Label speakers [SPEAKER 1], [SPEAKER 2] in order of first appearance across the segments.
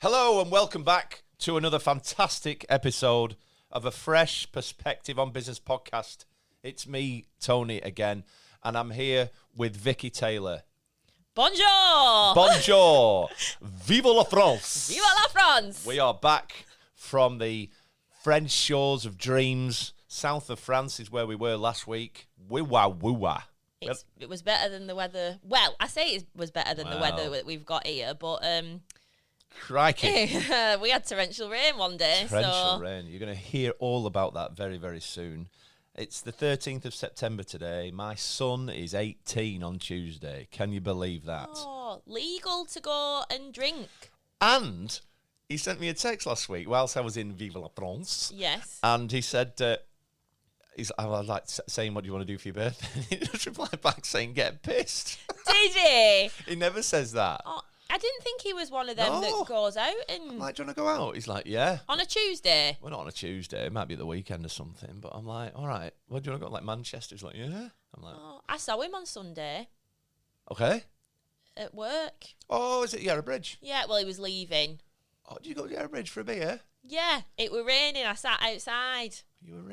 [SPEAKER 1] Hello and welcome back to another fantastic episode of a Fresh Perspective on Business podcast. It's me, Tony, again, and I'm here with Vicky Taylor.
[SPEAKER 2] Bonjour!
[SPEAKER 1] Bonjour! Vive la France!
[SPEAKER 2] Vive la France!
[SPEAKER 1] We are back from the French shores of dreams. South of France is where we were last week. Woo-wah.
[SPEAKER 2] It was better than the weather. Well, I say it was better than the weather that we've got here, but
[SPEAKER 1] crikey.
[SPEAKER 2] we had torrential rain one day.
[SPEAKER 1] Torrential rain. You're going to hear all about that very, very soon. It's the 13th of September today. My son is 18 on Tuesday. Can you believe that?
[SPEAKER 2] Oh, legal to go and drink.
[SPEAKER 1] And he sent me a text last week whilst I was in Vive la France.
[SPEAKER 2] Yes.
[SPEAKER 1] And he said, I was like saying, what do you want to do for your birthday? He just replied back saying, get pissed.
[SPEAKER 2] Did he?
[SPEAKER 1] He never says that.
[SPEAKER 2] Oh, I didn't think he was one of them that goes out and...
[SPEAKER 1] I'm like, do you want to go out? He's like, yeah.
[SPEAKER 2] On a Tuesday?
[SPEAKER 1] Well, not on a Tuesday. It might be the weekend or something. But I'm like, all right. Well, do you want to go like Manchester? He's like, yeah. I'm like,
[SPEAKER 2] I saw him on Sunday.
[SPEAKER 1] Okay.
[SPEAKER 2] At work.
[SPEAKER 1] Oh, is it Yarra Bridge?
[SPEAKER 2] Yeah, well, he was leaving.
[SPEAKER 1] Oh, did you go to Yarra Bridge for a beer?
[SPEAKER 2] Yeah, it was raining. I sat outside.
[SPEAKER 1] You were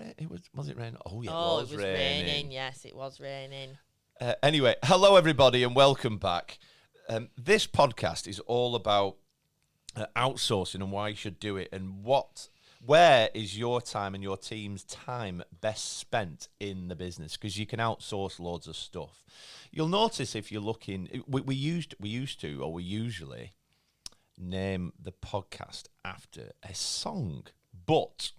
[SPEAKER 1] was it raining? Oh, yeah,
[SPEAKER 2] it was raining. Yes, it was raining.
[SPEAKER 1] Anyway, hello everybody and welcome back. This podcast is all about outsourcing and why you should do it and where is your time and your team's time best spent in the business, because you can outsource loads of stuff. You'll notice if you're looking, we usually name the podcast after a song, but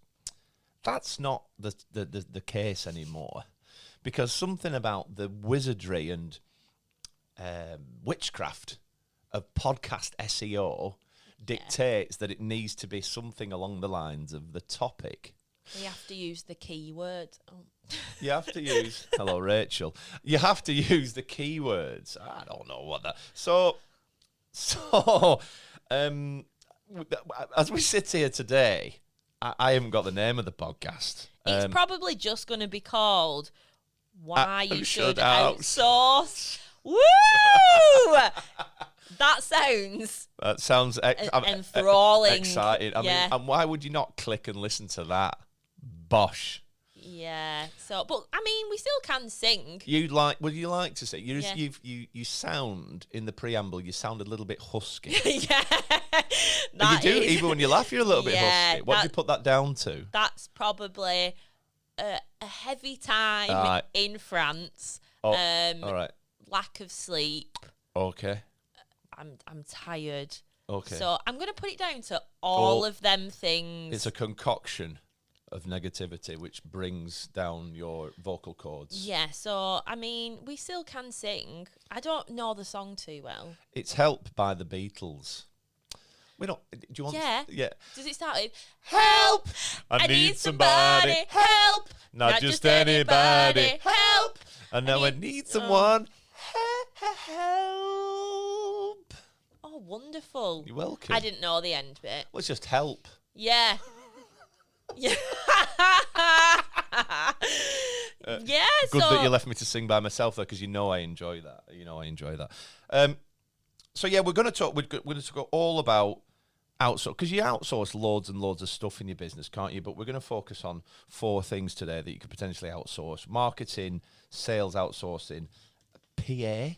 [SPEAKER 1] that's not the case anymore, because something about the wizardry and witchcraft of podcast SEO dictates that it needs to be something along the lines of the topic.
[SPEAKER 2] You have to use the keyword. Oh.
[SPEAKER 1] You have to use, hello Rachel, you have to use the keywords. I don't know what that, so as we sit here today, I haven't got the name of the podcast.
[SPEAKER 2] It's probably just going to be called Why You Should Outsource. Woo! That sounds enthralling.
[SPEAKER 1] Exciting. I mean, and why would you not click and listen to that? Bosh.
[SPEAKER 2] Yeah. So, but I mean, we still can sing.
[SPEAKER 1] Would you like to sing? You sound in the preamble. You sound a little bit husky.
[SPEAKER 2] Yeah.
[SPEAKER 1] You do. Even when you laugh, you're a little bit husky. What do you put that down to?
[SPEAKER 2] That's probably a heavy time in France.
[SPEAKER 1] Oh, all right.
[SPEAKER 2] Lack of sleep.
[SPEAKER 1] Okay.
[SPEAKER 2] I'm tired.
[SPEAKER 1] Okay.
[SPEAKER 2] So I'm going to put it down to all of them things.
[SPEAKER 1] It's a concoction of negativity which brings down your vocal cords.
[SPEAKER 2] Yeah, so, I mean, we still can sing. I don't know the song too well.
[SPEAKER 1] It's Help by the Beatles. Do you want...
[SPEAKER 2] Yeah. Does it start with, help! I need somebody. Help!
[SPEAKER 1] Not just anybody.
[SPEAKER 2] Help!
[SPEAKER 1] And now I need someone. Help!
[SPEAKER 2] Oh, wonderful.
[SPEAKER 1] You're welcome.
[SPEAKER 2] I didn't know the end bit.
[SPEAKER 1] Well, it's just help.
[SPEAKER 2] Yeah. Yeah.
[SPEAKER 1] Good that you left me to sing by myself though, because I enjoy that. So yeah, we're going to talk all about outsource, because you outsource loads and loads of stuff in your business, can't you? But we're going to focus on 4 things today that you could potentially outsource: marketing, sales outsourcing, PA,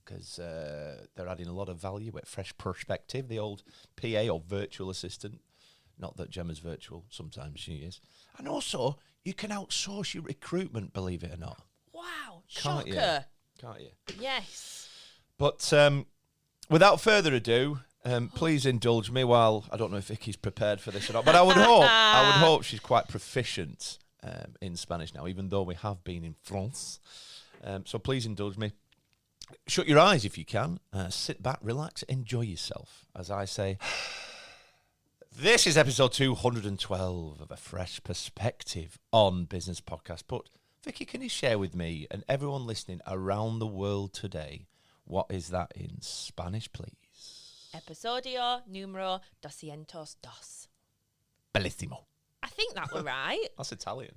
[SPEAKER 1] because they're adding a lot of value at Fresh Perspective, the old PA or virtual assistant. Not that Gemma's virtual, sometimes she is. And also, you can outsource your recruitment, believe it or not.
[SPEAKER 2] Wow,
[SPEAKER 1] Can't
[SPEAKER 2] shocker.
[SPEAKER 1] Can't you?
[SPEAKER 2] Yes.
[SPEAKER 1] But without further ado, please indulge me while, I don't know if Vicky's prepared for this or not, but I would hope she's quite proficient in Spanish now, even though we have been in France. So please indulge me. Shut your eyes if you can. Sit back, relax, enjoy yourself. As I say... This is episode 212 of a Fresh Perspective on Business podcast. But Vicky, can you share with me and everyone listening around the world today, what is that in Spanish, please?
[SPEAKER 2] Episodio número 202.
[SPEAKER 1] Bellissimo.
[SPEAKER 2] I think that were right.
[SPEAKER 1] That's Italian.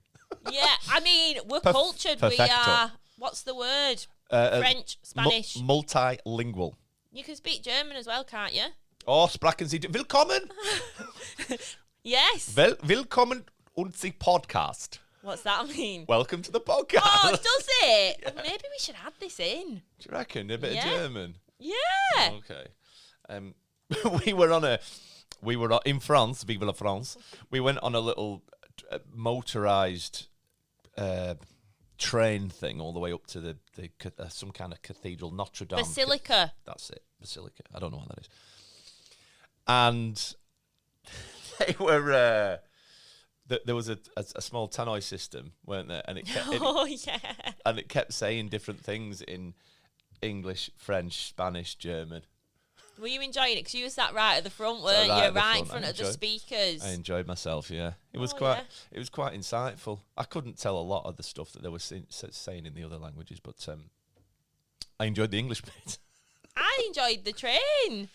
[SPEAKER 2] Yeah, I mean, we're cultured.
[SPEAKER 1] Perfecto.
[SPEAKER 2] We are, what's the word? French, Spanish.
[SPEAKER 1] Multilingual.
[SPEAKER 2] You can speak German as well, can't you?
[SPEAKER 1] Oh, sprechen Sie... Willkommen!
[SPEAKER 2] Yes.
[SPEAKER 1] Willkommen und the podcast.
[SPEAKER 2] What's that mean?
[SPEAKER 1] Welcome to the podcast.
[SPEAKER 2] Oh, does it? Yeah. Well, maybe we should add this in.
[SPEAKER 1] Do you reckon? A bit of German?
[SPEAKER 2] Yeah.
[SPEAKER 1] Okay. We were in France, Vive la France. We went on a little motorised train thing all the way up to the some kind of cathedral, Notre Dame.
[SPEAKER 2] Basilica.
[SPEAKER 1] That's it, Basilica. I don't know what that is. And they were... there was a small tannoy system, weren't there? And it kept saying different things in English, French, Spanish, German.
[SPEAKER 2] Were you enjoying it? Because you were sat right at the front, weren't you? Right in front of the speakers.
[SPEAKER 1] I enjoyed myself. Yeah, it was quite insightful. I couldn't tell a lot of the stuff that they were saying in the other languages, but I enjoyed the English bit.
[SPEAKER 2] I enjoyed the train.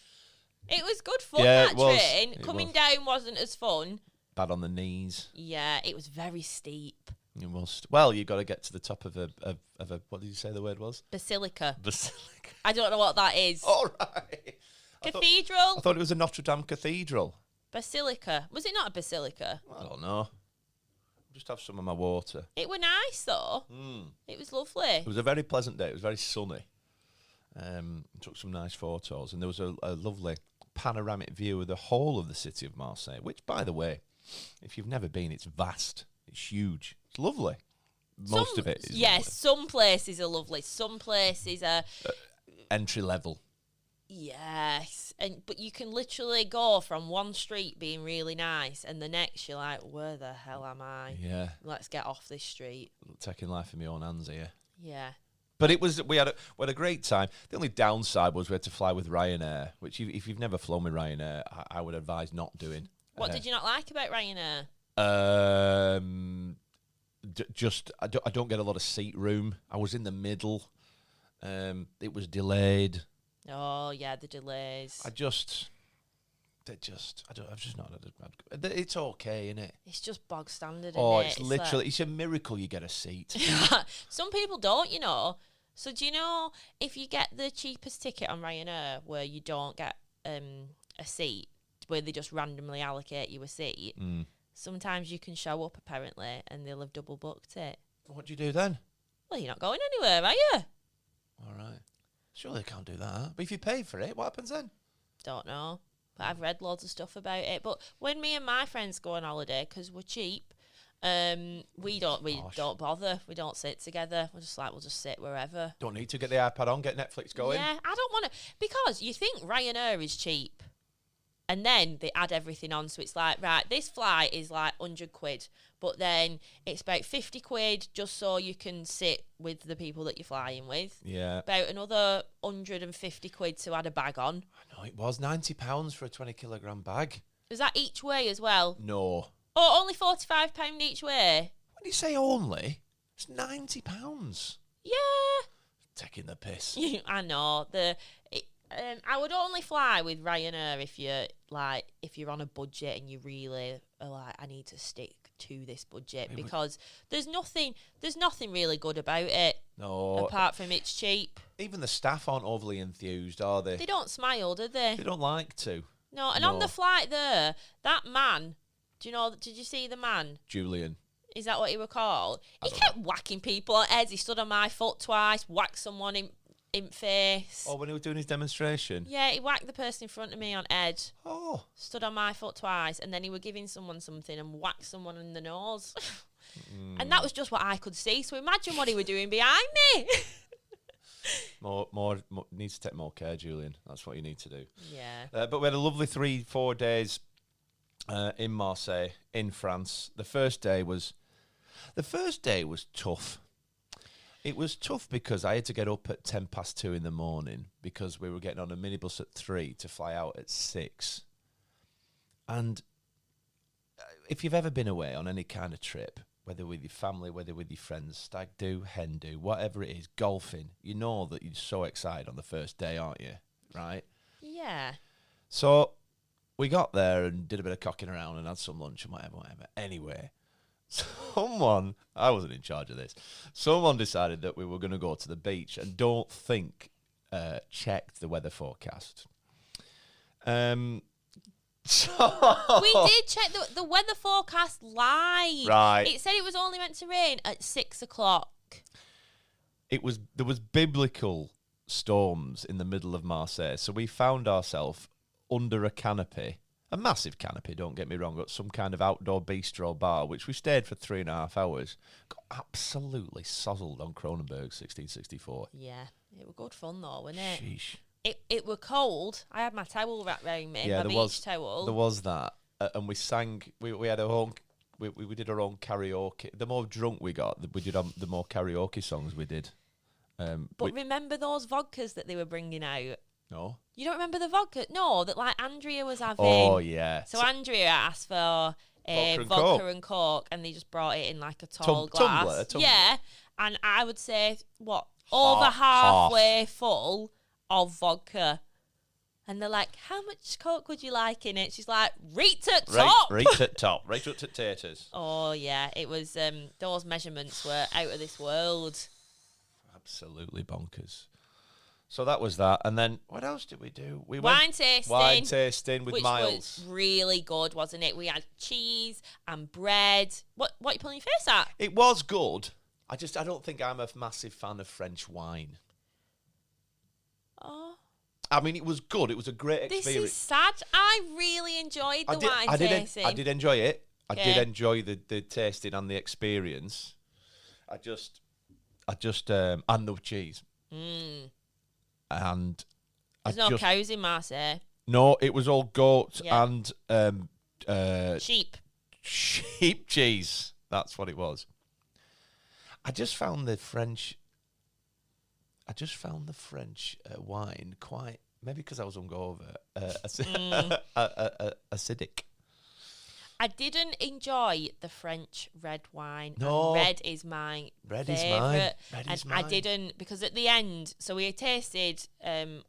[SPEAKER 2] It was good fun. That train coming down wasn't as fun.
[SPEAKER 1] Bad on the knees.
[SPEAKER 2] Yeah, it was very steep.
[SPEAKER 1] You must. Well, you got to get to the top of a. What did you say the word was?
[SPEAKER 2] Basilica.
[SPEAKER 1] Basilica.
[SPEAKER 2] I don't know what that is.
[SPEAKER 1] All right.
[SPEAKER 2] Cathedral.
[SPEAKER 1] I thought it was a Notre Dame cathedral.
[SPEAKER 2] Basilica. Was it not a basilica?
[SPEAKER 1] I don't know. Just have some of my water.
[SPEAKER 2] It were nice though. It was lovely.
[SPEAKER 1] It was a very pleasant day. It was very sunny. Took some nice photos, and there was a lovely panoramic view of the whole of the city of Marseille. Which, by the way, if you've never been, it's vast. It's huge. It's lovely. Most of it is lovely.
[SPEAKER 2] Some places are lovely. Some places are...
[SPEAKER 1] entry level.
[SPEAKER 2] Yes. But you can literally go from one street being really nice and the next you're like, where the hell am I?
[SPEAKER 1] Yeah.
[SPEAKER 2] Let's get off this street.
[SPEAKER 1] Taking life in my own hands here.
[SPEAKER 2] Yeah.
[SPEAKER 1] But we had a great time. The only downside was we had to fly with Ryanair, which if you've never flown with Ryanair, I would advise not doing.
[SPEAKER 2] What did you not like about Ryanair?
[SPEAKER 1] I don't get a lot of seat room. I was in the middle. It was delayed.
[SPEAKER 2] Oh yeah, the delays.
[SPEAKER 1] I've just not. It's okay, isn't it?
[SPEAKER 2] It's just bog standard.
[SPEAKER 1] It's literally. It's a miracle you get a seat.
[SPEAKER 2] Some people don't, you know. So do you know if you get the cheapest ticket on Ryanair, where you don't get a seat, where they just randomly allocate you a seat? Sometimes you can show up apparently, and they'll have double booked it.
[SPEAKER 1] What do you do then?
[SPEAKER 2] Well, you're not going anywhere, are you?
[SPEAKER 1] All right. Surely they can't do that. But if you pay for it, what happens then?
[SPEAKER 2] Don't know. But I've read loads of stuff about it. But when me and my friends go on holiday, because we're cheap, we don't bother. We don't sit together. We're just like, we'll just sit wherever.
[SPEAKER 1] Don't need to get the iPad on, get Netflix going.
[SPEAKER 2] Yeah, I don't want to. Because you think Ryanair is cheap. And then they add everything on. So it's like, right, this flight is like 100 quid. But then it's about 50 quid just so you can sit with the people that you're flying with.
[SPEAKER 1] Yeah.
[SPEAKER 2] About another 150 quid to add a bag on.
[SPEAKER 1] I know, it was £90 for a 20 kilogram bag.
[SPEAKER 2] Is that each way as well?
[SPEAKER 1] No.
[SPEAKER 2] Oh, only £45 each way?
[SPEAKER 1] When you say only, it's £90.
[SPEAKER 2] Yeah.
[SPEAKER 1] Taking the piss.
[SPEAKER 2] I know. I would only fly with Ryanair if you're on a budget and you really are like, I need to stick to this budget, because there's nothing really good about it.
[SPEAKER 1] No.
[SPEAKER 2] Apart from it's cheap.
[SPEAKER 1] Even the staff aren't overly enthused, are they?
[SPEAKER 2] They don't smile, do they?
[SPEAKER 1] They don't like to.
[SPEAKER 2] No, and on the flight there, that man, did you see the man?
[SPEAKER 1] Julian.
[SPEAKER 2] Is that what he were called? He kept whacking people on heads. He stood on my foot twice, whacked someone in face.
[SPEAKER 1] Oh, when he was doing his demonstration?
[SPEAKER 2] Yeah, he whacked the person in front of me on head.
[SPEAKER 1] Oh.
[SPEAKER 2] Stood on my foot twice, and then he were giving someone something and whacked someone in the nose. And that was just what I could see. So imagine what he were doing behind me.
[SPEAKER 1] More needs to take more care, Julian. That's what you need to do.
[SPEAKER 2] Yeah.
[SPEAKER 1] But we had a lovely 3-4 days in Marseille, in France. The first day was tough. It was tough because I had to get up at 2:10 in the morning because we were getting on a minibus at 3 to fly out at 6. And if you've ever been away on any kind of trip, whether with your family, whether with your friends, stag do, hen do, whatever it is, golfing, you know that you're so excited on the first day, aren't you? Right?
[SPEAKER 2] Yeah.
[SPEAKER 1] So we got there and did a bit of cocking around and had some lunch and whatever. Anyway, I wasn't in charge of this. Someone decided that we were going to go to the beach and checked the weather forecast. So
[SPEAKER 2] We did check the weather forecast live.
[SPEAKER 1] Right.
[SPEAKER 2] It said it was only meant to rain at 6 o'clock.
[SPEAKER 1] There was biblical storms in the middle of Marseille, so we found ourselves under a canopy, a massive canopy, don't get me wrong, at some kind of outdoor bistro bar, which we stayed for 3.5 hours. Got absolutely sozzled on Cronenberg 1664.
[SPEAKER 2] Yeah, it was good fun though, wasn't it?
[SPEAKER 1] Sheesh.
[SPEAKER 2] It were cold. I had my towel wrapped around me,
[SPEAKER 1] Yeah,
[SPEAKER 2] my beach towel.
[SPEAKER 1] There was that, and we sang. We had our own. We did our own karaoke. The more drunk we got, the more karaoke songs we did.
[SPEAKER 2] But remember those vodkas that they were bringing out?
[SPEAKER 1] No.
[SPEAKER 2] You don't remember the vodka? No, that like Andrea was having.
[SPEAKER 1] Oh yeah.
[SPEAKER 2] So Andrea asked for vodka and Coke, and they just brought it in like a tall glass.
[SPEAKER 1] Tumbler.
[SPEAKER 2] Yeah, and I would say over halfway full of vodka. And they're like, how much Coke would you like in it? She's like, right at top.
[SPEAKER 1] Right at top. Right up to taters.
[SPEAKER 2] Oh, yeah. It was, those measurements were out of this world.
[SPEAKER 1] Absolutely bonkers. So that was that. And then what else did we do? We
[SPEAKER 2] Wine
[SPEAKER 1] went tasting with
[SPEAKER 2] which
[SPEAKER 1] Miles.
[SPEAKER 2] Was really good, wasn't it? We had cheese and bread. What are you pulling your face at?
[SPEAKER 1] It was good. I don't think I'm a massive fan of French wine.
[SPEAKER 2] Oh.
[SPEAKER 1] I mean, it was good. It was a great experience.
[SPEAKER 2] This is sad. I really enjoyed the wine tasting.
[SPEAKER 1] I did enjoy it.
[SPEAKER 2] Okay.
[SPEAKER 1] I did enjoy the tasting and the experience. I just and the cheese. And
[SPEAKER 2] there's no cows in Marseille.
[SPEAKER 1] No, it was all goat and
[SPEAKER 2] sheep
[SPEAKER 1] cheese. That's what it was. I just found the French wine quite, maybe because I was hungover, acidic.
[SPEAKER 2] I didn't enjoy the French red wine.
[SPEAKER 1] No.
[SPEAKER 2] And red is my favourite. I didn't, because at the end, so we tasted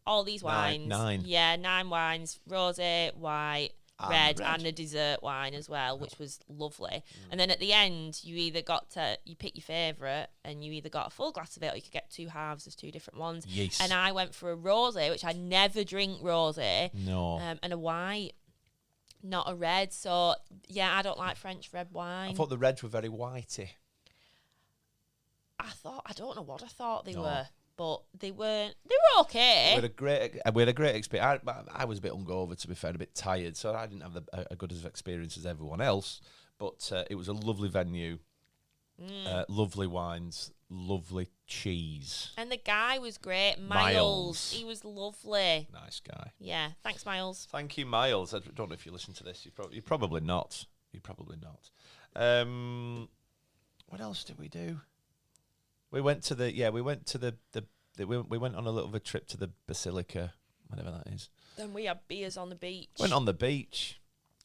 [SPEAKER 2] all these wines.
[SPEAKER 1] Nine.
[SPEAKER 2] Yeah, 9 wines, rosé, white, red, and a dessert wine as well, which was lovely. And then at the end, you pick your favourite, and you either got a full glass of it, or you could get 2 halves. There's 2 different ones.
[SPEAKER 1] Yes.
[SPEAKER 2] And I went for a rosé, which I never drink rosé.
[SPEAKER 1] No.
[SPEAKER 2] And a white. Not a red, so yeah, I don't like French red wine.
[SPEAKER 1] I thought the reds were very whitey.
[SPEAKER 2] I don't know what I thought they were, but they were okay.
[SPEAKER 1] We had a great experience. I was a bit hungover, to be fair, a bit tired, so I didn't have a good as experience as everyone else. But it was a lovely venue, lovely wines, lovely cheese.
[SPEAKER 2] And the guy was great, Miles. He was lovely.
[SPEAKER 1] Nice guy.
[SPEAKER 2] Yeah, thanks, Miles.
[SPEAKER 1] Thank you, Miles. I don't know if you listen to this. You're probably not. You're probably not. What else did we do? We went to we went on a little bit of a trip to the Basilica, whatever that is.
[SPEAKER 2] Then we had beers on the beach.
[SPEAKER 1] Went on the beach,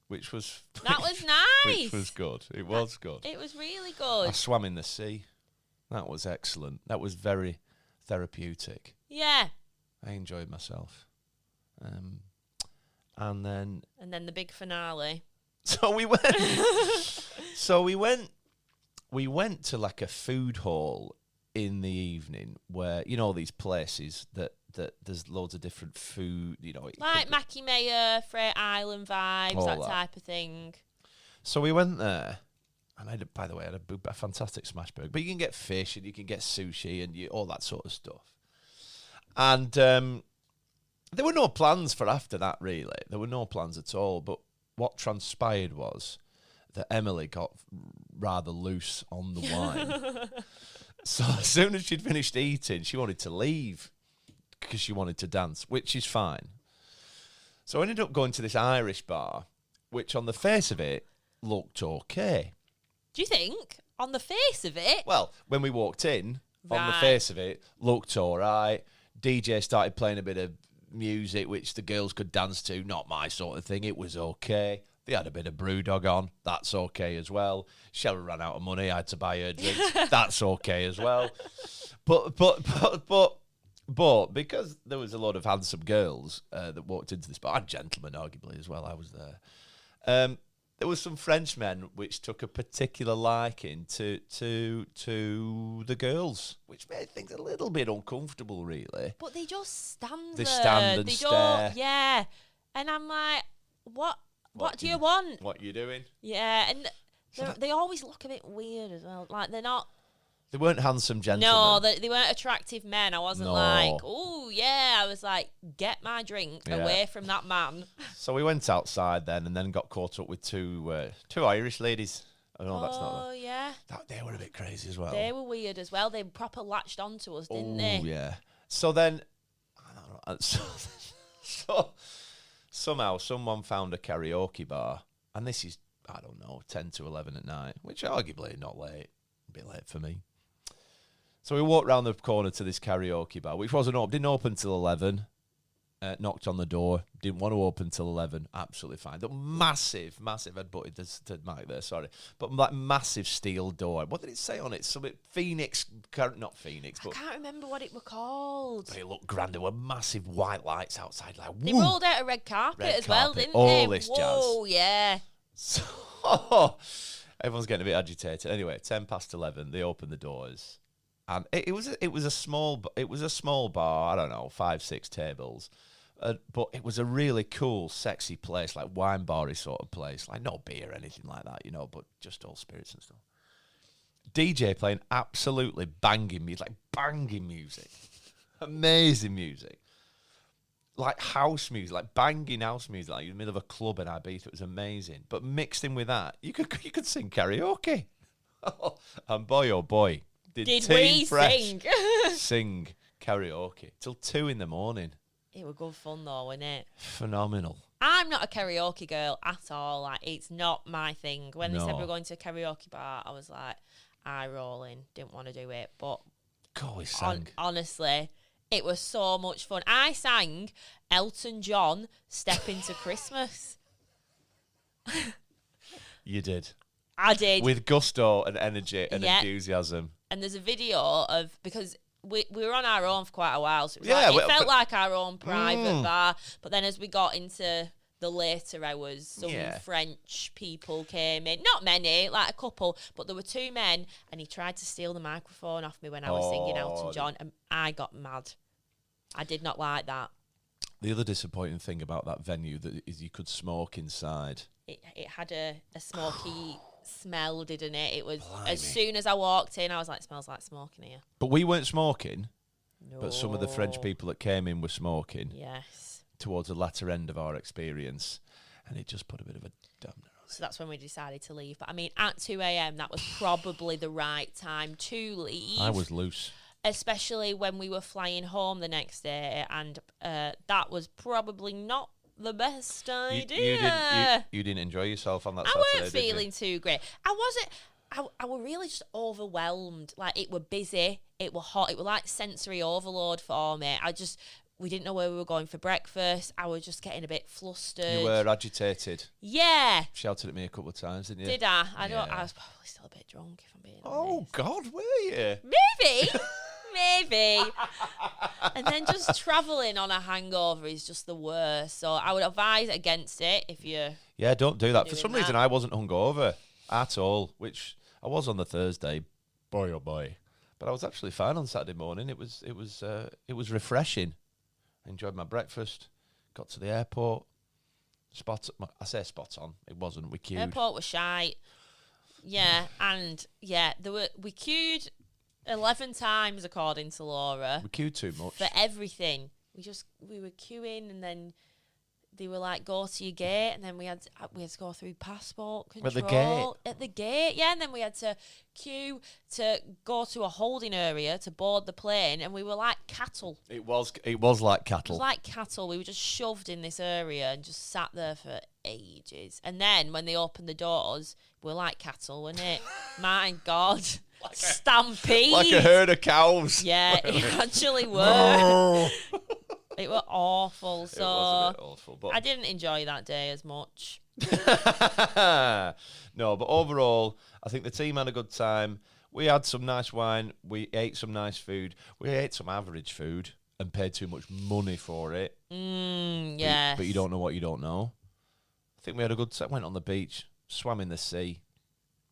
[SPEAKER 1] which was
[SPEAKER 2] nice.
[SPEAKER 1] Which was good. It was good.
[SPEAKER 2] It was really good.
[SPEAKER 1] I swam in the sea. That was excellent. That was very therapeutic.
[SPEAKER 2] Yeah.
[SPEAKER 1] I enjoyed myself. And then
[SPEAKER 2] the big finale.
[SPEAKER 1] So we went. We went to like a food hall in the evening where, you know, these places that there's loads of different food, you know,
[SPEAKER 2] like Mackie Mayer, Freight Island vibes, that type of thing.
[SPEAKER 1] So we went there. And I had a fantastic smash burger. But you can get fish and you can get sushi and all that sort of stuff. And there were no plans for after that, really. There were no plans at all. But what transpired was that Emily got rather loose on the wine. So as soon as she'd finished eating, she wanted to leave because she wanted to dance, which is fine. So I ended up going to this Irish bar, which on the face of it looked okay.
[SPEAKER 2] Do you think? On the face of it?
[SPEAKER 1] Well, when we walked in, on the face of it, looked all right. DJ started playing a bit of music, which the girls could dance to. Not my sort of thing. It was okay. They had a bit of Brewdog on. That's okay as well. Cheryl ran out of money. I had to buy her drinks. That's okay as well. But because there was a lot of handsome girls that walked into this bar, and gentlemen arguably as well, I was there. There were some Frenchmen which took a particular liking to the girls, which made things a little bit uncomfortable, really.
[SPEAKER 2] But they just stand
[SPEAKER 1] They
[SPEAKER 2] there.
[SPEAKER 1] stand and stare.
[SPEAKER 2] Yeah. And I'm like, what do you want?
[SPEAKER 1] What you doing?
[SPEAKER 2] Yeah, and they always look a bit weird as well. Like, they're not...
[SPEAKER 1] They weren't handsome gentlemen.
[SPEAKER 2] No, they weren't attractive men. I wasn't like, oh, yeah. I was like, get my drink away from that man.
[SPEAKER 1] So we went outside then and then got caught up with two Irish ladies. I know that's not...
[SPEAKER 2] Oh, yeah.
[SPEAKER 1] They were a bit crazy as well.
[SPEAKER 2] They were weird as well. They proper latched onto us, didn't they?
[SPEAKER 1] Oh, yeah. So then... I don't know. So somehow someone found a karaoke bar. And this is, I don't know, 10 to 11 at night, which arguably not late. A bit late for me. So we walked round the corner to this karaoke bar, which wasn't open, didn't open till 11. Knocked on the door, didn't want to open till 11. Absolutely fine. The massive, I'd butted the mic there, sorry. But like massive steel door. What did it say on it? Something Phoenix, not Phoenix, but...
[SPEAKER 2] I can't remember what it were called.
[SPEAKER 1] But it looked grand. There were massive white lights outside. Like,
[SPEAKER 2] they rolled out a red carpet as well, didn't they?
[SPEAKER 1] All this jazz.
[SPEAKER 2] Oh, yeah.
[SPEAKER 1] So, everyone's getting a bit agitated. Anyway, 10 past 11, they opened the doors. And it was a small bar. I don't know, 5-6 tables, but it was a really cool, sexy place, like wine bar-y sort of place, like no beer or anything like that, but just all spirits and stuff. DJ playing absolutely banging music, amazing music, like house music, like banging house music, like in the middle of a club in Ibiza. It was amazing, but mixed in with that, you could sing karaoke, and boy oh boy. Did we sing karaoke till 2 a.m?
[SPEAKER 2] It was good fun though, wasn't it?
[SPEAKER 1] Phenomenal.
[SPEAKER 2] I'm not a karaoke girl at all. Like, it's not my thing. When they said we were going to a karaoke bar, I was like, eye rolling, didn't want to do it. But
[SPEAKER 1] God, we sang.
[SPEAKER 2] Honestly, it was so much fun. I sang Elton John, Step Into Christmas.
[SPEAKER 1] You did.
[SPEAKER 2] I did.
[SPEAKER 1] With gusto and energy and enthusiasm.
[SPEAKER 2] And there's a video of, because we were on our own for quite a while, so it was it felt like our own private bar. But then as we got into the later hours, some French people came in. Not many, like a couple, but there were 2 men, and he tried to steal the microphone off me when I was singing Elton John, and I got mad. I did not like that.
[SPEAKER 1] The other disappointing thing about that venue is you could smoke inside.
[SPEAKER 2] It had a smoky smell, didn't it? It was, as soon as I walked in, I was like, it smells like smoke in here.
[SPEAKER 1] But we weren't smoking.
[SPEAKER 2] No.
[SPEAKER 1] But some of the French people that came in were smoking.
[SPEAKER 2] Yes.
[SPEAKER 1] Towards the latter end of our experience. And it just put a bit of a dampener on it.
[SPEAKER 2] So that's when we decided to leave. But I mean, at 2 a.m, that was probably the right time to leave.
[SPEAKER 1] I was loose.
[SPEAKER 2] Especially when we were flying home the next day. And that was probably not the best idea.
[SPEAKER 1] You didn't enjoy yourself on that Saturday,
[SPEAKER 2] I weren't feeling too great. I wasn't. I were really just overwhelmed. Like, it were busy, it were hot, it were like sensory overload for me. We didn't know where we were going for breakfast. I was just getting a bit flustered.
[SPEAKER 1] You were agitated.
[SPEAKER 2] Yeah.
[SPEAKER 1] Shouted at me a couple of times, didn't you?
[SPEAKER 2] Did I? I was probably still a bit drunk, if I'm being honest.
[SPEAKER 1] Oh, God, were you?
[SPEAKER 2] Maybe. Maybe. And then just travelling on a hangover is just the worst. So I would advise against it if you're...
[SPEAKER 1] Yeah, don't do that. For some reason, I wasn't hungover at all, which I was on the Thursday. Boy, oh boy. But I was actually fine on Saturday morning. It was refreshing. I enjoyed my breakfast. Got to the airport. I say spot on. It wasn't. We queued.
[SPEAKER 2] Airport was shite. Yeah, and we queued 11 times according to Laura.
[SPEAKER 1] We queued too much.
[SPEAKER 2] For everything. We were queuing, and then they were like, go to your gate, and then we had to go through passport control. At the gate, yeah, and then we had to queue to go to a holding area to board the plane, and we were like cattle.
[SPEAKER 1] It was like cattle.
[SPEAKER 2] It was like cattle. We were just shoved in this area and just sat there for ages. And then when they opened the doors, we were like cattle, weren't it? My God. Stampede.
[SPEAKER 1] Like a herd of cows.
[SPEAKER 2] Yeah, it actually were. It was awful. So
[SPEAKER 1] it was a bit awful, but
[SPEAKER 2] I didn't enjoy that day as much.
[SPEAKER 1] No, but overall, I think the team had a good time. We had some nice wine. We ate some nice food. We ate some average food and paid too much money for it.
[SPEAKER 2] Yes.
[SPEAKER 1] But you don't know what you don't know. I think we had a good time. Went on the beach, swam in the sea,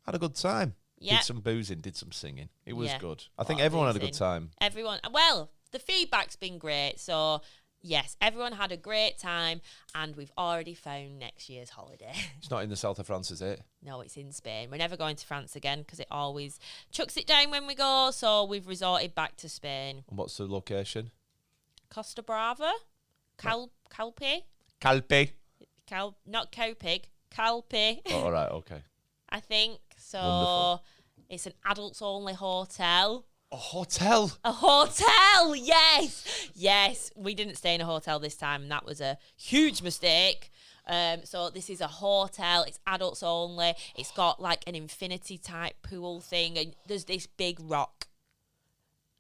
[SPEAKER 1] had a good time.
[SPEAKER 2] Yep.
[SPEAKER 1] Did some boozing, did some singing. It was good. I think
[SPEAKER 2] Lot of
[SPEAKER 1] everyone had a
[SPEAKER 2] boozing.
[SPEAKER 1] good time.
[SPEAKER 2] Everyone. Well, the feedback's been great. So Yes, everyone had a great time, and we've already found next year's holiday.
[SPEAKER 1] It's not in the south of France, is it?
[SPEAKER 2] No, it's in Spain. We're never going to France again because it always chucks it down when we go, so we've resorted back to Spain.
[SPEAKER 1] And what's the location?
[SPEAKER 2] Costa Brava? Calpe?
[SPEAKER 1] Calpe.
[SPEAKER 2] Not Cowpig. Calpe.
[SPEAKER 1] Oh, all right, okay.
[SPEAKER 2] I think. So
[SPEAKER 1] Wonderful.
[SPEAKER 2] It's an adults-only hotel.
[SPEAKER 1] A hotel?
[SPEAKER 2] A hotel, yes. Yes, we didn't stay in a hotel this time, and that was a huge mistake. So this is a hotel. It's adults only. It's got like an infinity-type pool thing, and there's this big rock.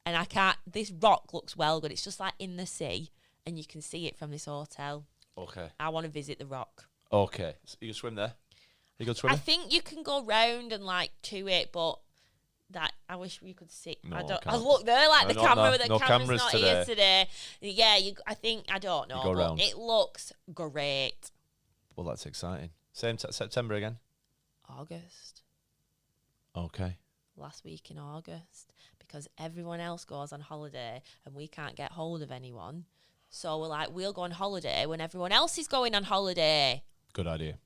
[SPEAKER 2] And this rock looks well good. It's just like in the sea, and you can see it from this hotel.
[SPEAKER 1] Okay.
[SPEAKER 2] I want to visit the rock.
[SPEAKER 1] Okay. So you can swim there? You go swimming?
[SPEAKER 2] I think you can go round and like to it, but that I wish we could see.
[SPEAKER 1] No,
[SPEAKER 2] I look there like
[SPEAKER 1] no,
[SPEAKER 2] the camera.
[SPEAKER 1] no
[SPEAKER 2] The camera's
[SPEAKER 1] cameras
[SPEAKER 2] not
[SPEAKER 1] today.
[SPEAKER 2] here today. Yeah, I think I don't know,
[SPEAKER 1] go
[SPEAKER 2] but
[SPEAKER 1] round.
[SPEAKER 2] it looks great.
[SPEAKER 1] Well, that's exciting. Same September again?
[SPEAKER 2] August,
[SPEAKER 1] Okay.
[SPEAKER 2] last week in August, because everyone else goes on holiday and we can't get hold of anyone. So we're like, we'll go on holiday when everyone else is going on holiday.
[SPEAKER 1] Good idea.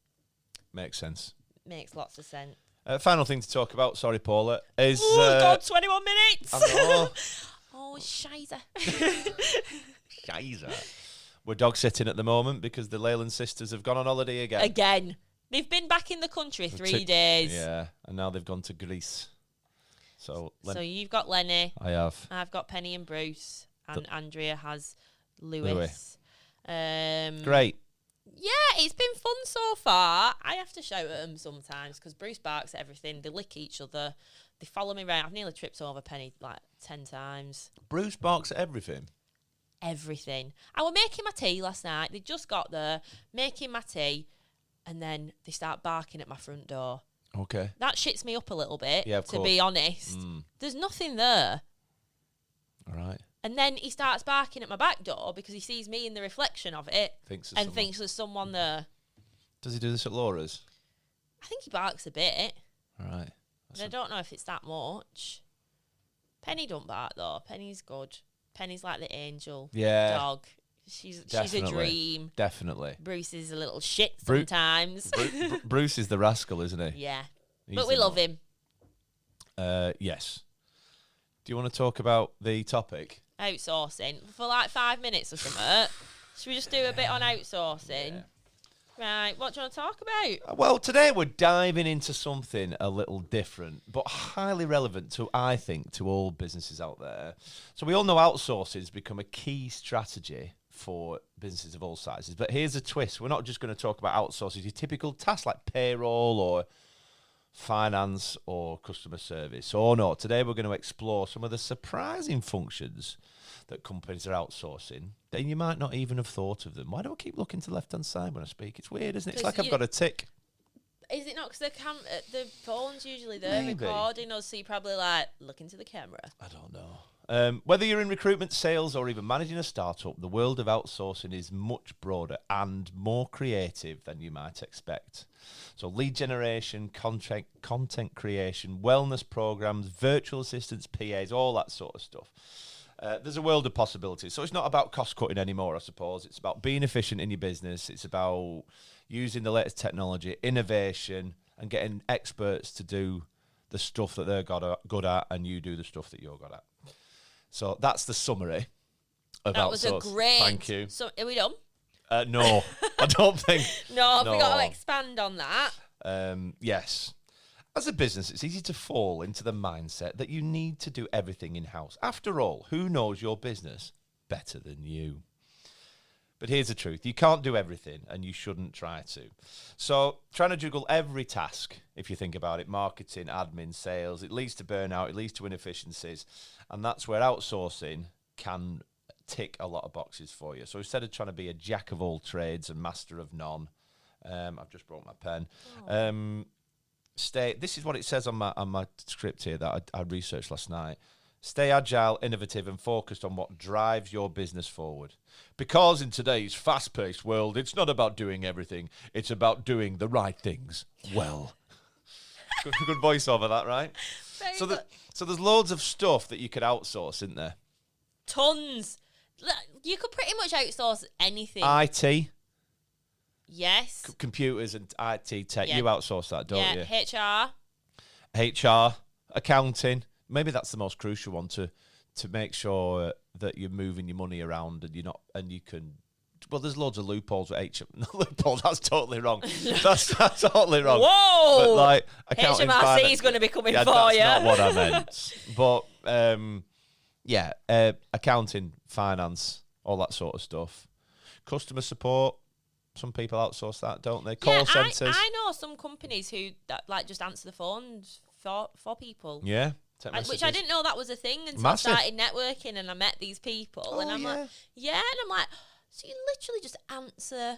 [SPEAKER 1] Makes sense.
[SPEAKER 2] Makes lots of sense.
[SPEAKER 1] Final thing to talk about, sorry, Paula, is...
[SPEAKER 2] Oh, God, 21 minutes.
[SPEAKER 1] I know.
[SPEAKER 2] Oh, shizer.
[SPEAKER 1] Shizer. We're dog sitting at the moment because the Leyland sisters have gone on holiday again.
[SPEAKER 2] Again. They've been back in the country 3 days.
[SPEAKER 1] Yeah, and now they've gone to Greece. So
[SPEAKER 2] You've got Lenny.
[SPEAKER 1] I have.
[SPEAKER 2] I've got Penny and Bruce. And Andrea has Lewis.
[SPEAKER 1] Great.
[SPEAKER 2] Yeah, it's been fun so far. I have to shout at them sometimes because Bruce barks at everything. They lick each other. They follow me around. I've nearly tripped over Penny like 10 times.
[SPEAKER 1] Bruce barks at everything.
[SPEAKER 2] Everything. I was making my tea last night. They just got there, making my tea, and then they start barking at my front door.
[SPEAKER 1] Okay.
[SPEAKER 2] That shits me up a little bit,
[SPEAKER 1] Yeah, of
[SPEAKER 2] to
[SPEAKER 1] course.
[SPEAKER 2] be honest. There's nothing there.
[SPEAKER 1] All right.
[SPEAKER 2] And then he starts barking at my back door because he sees me in the reflection of it
[SPEAKER 1] Thinks
[SPEAKER 2] thinks there's someone there.
[SPEAKER 1] Does he do this at Laura's?
[SPEAKER 2] I think he barks a bit.
[SPEAKER 1] All right.
[SPEAKER 2] But I don't know if it's that much. Penny don't bark though. Penny's good. Penny's like the angel dog. She's a dream.
[SPEAKER 1] Definitely.
[SPEAKER 2] Bruce is a little shit sometimes.
[SPEAKER 1] Bruce is the rascal, isn't he?
[SPEAKER 2] Yeah.
[SPEAKER 1] He's
[SPEAKER 2] But we love him.
[SPEAKER 1] Yes. Do you want to talk about the topic?
[SPEAKER 2] Outsourcing. For like 5 minutes or something. Should we just do a bit on outsourcing?
[SPEAKER 1] Yeah.
[SPEAKER 2] Right. What do you want to talk about?
[SPEAKER 1] Well, today we're diving into something a little different, but highly relevant to, I think, to all businesses out there. So we all know outsourcing has become a key strategy for businesses of all sizes. But here's a twist. We're not just going to talk about outsourcing your typical tasks like payroll or finance or customer service. Oh no, today we're going to explore some of the surprising functions that companies are outsourcing, then you might not even have thought of them. Why do I keep looking to the left-hand side when I speak? It's weird, isn't it? It's like I've got a tick.
[SPEAKER 2] Is it not because the phone's usually there recording us, so you probably like look into the camera?
[SPEAKER 1] I don't know. Whether you're in recruitment, sales, or even managing a startup, the world of outsourcing is much broader and more creative than you might expect. So lead generation, content creation, wellness programs, virtual assistants, PAs, all that sort of stuff. There's a world of possibilities. So it's not about cost cutting anymore, I suppose. It's about being efficient in your business. It's about using the latest technology, innovation, and getting experts to do the stuff that they're good at, and you do the stuff that you're good at. So that's the summary of
[SPEAKER 2] That
[SPEAKER 1] outsourcing.
[SPEAKER 2] was a great.
[SPEAKER 1] Thank you.
[SPEAKER 2] So are we done?
[SPEAKER 1] No, I don't think.
[SPEAKER 2] No, have we got to expand on that?
[SPEAKER 1] Yes. As a business, it's easy to fall into the mindset that you need to do everything in-house. After all, who knows your business better than you? But here's the truth. You can't do everything, and you shouldn't try to. So trying to juggle every task, if you think about it, marketing, admin, sales, it leads to burnout, it leads to inefficiencies, and that's where outsourcing can tick a lot of boxes for you. So instead of trying to be a jack of all trades and master of none, I've just brought my pen. This is what it says on my script here that I researched last night. Stay agile, innovative, and focused on what drives your business forward. Because in today's fast-paced world, it's not about doing everything. It's about doing the right things well. Good voiceover, that, right? So there's loads of stuff that you could outsource, isn't there?
[SPEAKER 2] Tons. You could pretty much outsource anything.
[SPEAKER 1] IT,
[SPEAKER 2] Yes.
[SPEAKER 1] computers and IT tech.
[SPEAKER 2] Yeah.
[SPEAKER 1] You outsource that, don't you?
[SPEAKER 2] HR.
[SPEAKER 1] HR, accounting. Maybe that's the most crucial one to make sure that you're moving your money around and you're not, and you can. Well, there's loads of loopholes with HR. Loopholes. That's totally wrong. That's totally wrong.
[SPEAKER 2] Whoa!
[SPEAKER 1] But like accounting,
[SPEAKER 2] HMRC is going to be coming for
[SPEAKER 1] that's
[SPEAKER 2] you.
[SPEAKER 1] Not what I meant. But accounting, finance, all that sort of stuff. Customer support. Some people outsource that, don't they? Call centres.
[SPEAKER 2] I know some companies who just answer the phones for people.
[SPEAKER 1] Yeah.
[SPEAKER 2] Which I didn't know that was a thing until I started networking and I met these people. And I'm like, and I'm like, so you literally just answer,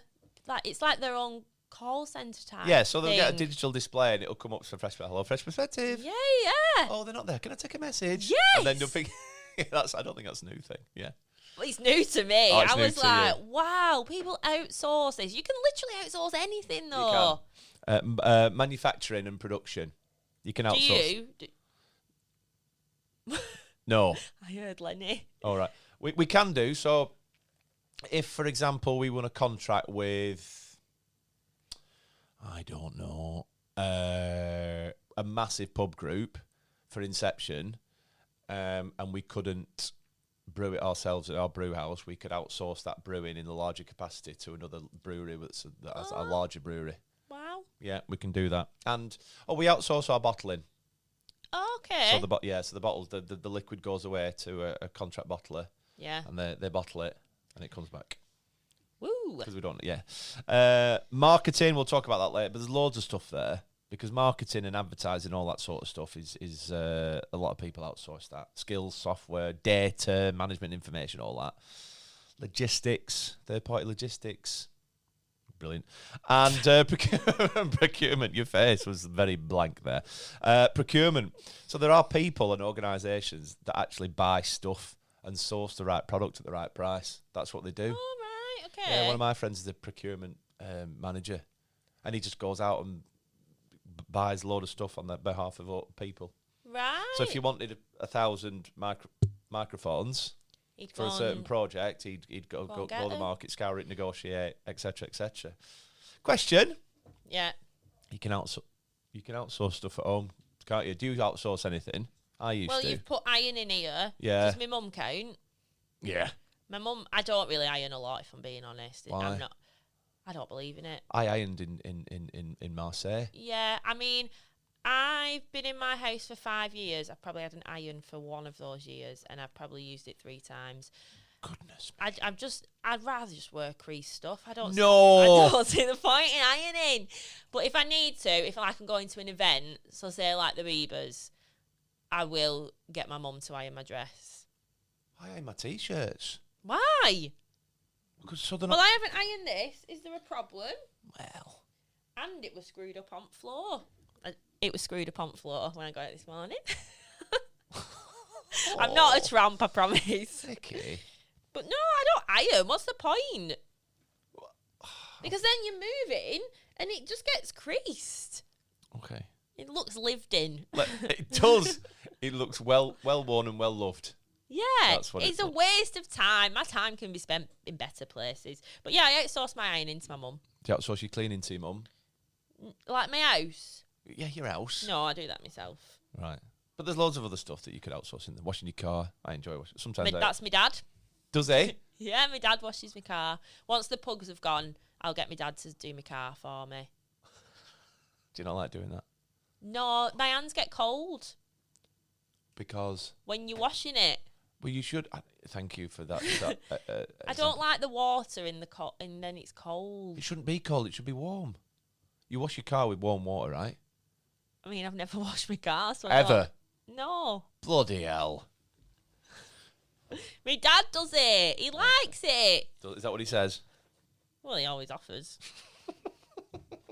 [SPEAKER 2] it's like their own call centre type.
[SPEAKER 1] Yeah, so they'll get a digital display and it'll come up for Hello Fresh Perspective.
[SPEAKER 2] Yeah.
[SPEAKER 1] Oh, they're not there. Can I take a message?
[SPEAKER 2] Yes.
[SPEAKER 1] And then you'll think, I don't think that's a new thing. Yeah.
[SPEAKER 2] Well, it's new to me.
[SPEAKER 1] Oh,
[SPEAKER 2] I was like, wow, people outsource this. You can literally outsource anything, though.
[SPEAKER 1] You can. Manufacturing and production. You can outsource.
[SPEAKER 2] Do you?
[SPEAKER 1] No.
[SPEAKER 2] I heard Lenny.
[SPEAKER 1] All right. We can do. So if, for example, we won a contract with, I don't know, a massive pub group for Inception, and we couldn't brew it ourselves at our brew house, we could outsource that brewing in a larger capacity to another brewery that's a larger brewery.
[SPEAKER 2] Wow.
[SPEAKER 1] Yeah, we can do that. And we outsource our bottling.
[SPEAKER 2] Okay.
[SPEAKER 1] So the bottles, the liquid goes away to a contract bottler.
[SPEAKER 2] Yeah.
[SPEAKER 1] And they bottle it, and it comes back.
[SPEAKER 2] Woo.
[SPEAKER 1] Because we don't. Yeah. Marketing. We'll talk about that later. But there's loads of stuff there because marketing and advertising, all that sort of stuff, is a lot of people outsource that. Skills, software, data, management information, all that. Logistics, third-party logistics. Brilliant. And procurement. Your face was very blank there. Procurement. So there are people and organisations that actually buy stuff and source the right product at the right price. That's what they do.
[SPEAKER 2] All right, okay.
[SPEAKER 1] Yeah, one of my friends is a procurement manager, and he just goes out and buys a load of stuff on the behalf of people.
[SPEAKER 2] Right.
[SPEAKER 1] So if you wanted 1,000 microphones for a certain project, he'd go the market, scour it, negotiate, etc., etc. Question.
[SPEAKER 2] Yeah.
[SPEAKER 1] You can outsource stuff at home, can't you? Do you outsource anything? I used to.
[SPEAKER 2] Well, you've put iron in here.
[SPEAKER 1] Yeah.
[SPEAKER 2] Does my mum count?
[SPEAKER 1] Yeah.
[SPEAKER 2] My mum, I don't really iron a lot, if I'm being honest.
[SPEAKER 1] Why?
[SPEAKER 2] I don't believe in it.
[SPEAKER 1] I ironed in Marseille.
[SPEAKER 2] Yeah, I mean, I've been in my house for 5 years. I've probably had an iron for one of those years, and I've probably used it 3 times.
[SPEAKER 1] Goodness.
[SPEAKER 2] I'd rather just wear crease stuff. I don't see the point in ironing. But if I need to, if I can go into an event, so say like the Reebers, I will get my mum to iron my dress.
[SPEAKER 1] I iron my t-shirts.
[SPEAKER 2] Why?
[SPEAKER 1] Because I
[SPEAKER 2] haven't ironed this. Is there a problem?
[SPEAKER 1] Well.
[SPEAKER 2] And it was screwed up on the floor. It was screwed up on the floor when I got it this morning. I'm not a tramp, I promise.
[SPEAKER 1] Okay.
[SPEAKER 2] But no, I don't iron. What's the point? Because then you're moving and it just gets creased.
[SPEAKER 1] Okay.
[SPEAKER 2] It looks lived in.
[SPEAKER 1] It does. It looks well worn and well loved.
[SPEAKER 2] Yeah,
[SPEAKER 1] That's what
[SPEAKER 2] it's a waste of time. My time can be spent in better places. But yeah, I outsource my ironing to my mum.
[SPEAKER 1] Do you outsource your cleaning to your mum?
[SPEAKER 2] Like my house?
[SPEAKER 1] Yeah, your house.
[SPEAKER 2] No, I do that myself.
[SPEAKER 1] Right. But there's loads of other stuff that you could outsource in there. Washing your car. I enjoy washing. Sometimes
[SPEAKER 2] That's my dad.
[SPEAKER 1] Does he?
[SPEAKER 2] Yeah, my dad washes my car. Once the pugs have gone, I'll get my dad to do my car for me.
[SPEAKER 1] Do you not like doing that?
[SPEAKER 2] No, my hands get cold.
[SPEAKER 1] Because?
[SPEAKER 2] When you're washing it.
[SPEAKER 1] Well, you should. Thank you for that.
[SPEAKER 2] I don't like the water in the and then it's cold.
[SPEAKER 1] It shouldn't be cold. It should be warm. You wash your car with warm water, right?
[SPEAKER 2] I mean, I've never washed my car, so
[SPEAKER 1] Ever?
[SPEAKER 2] No.
[SPEAKER 1] Bloody hell.
[SPEAKER 2] My dad does it. He likes it.
[SPEAKER 1] Is that what he says?
[SPEAKER 2] Well, he always offers.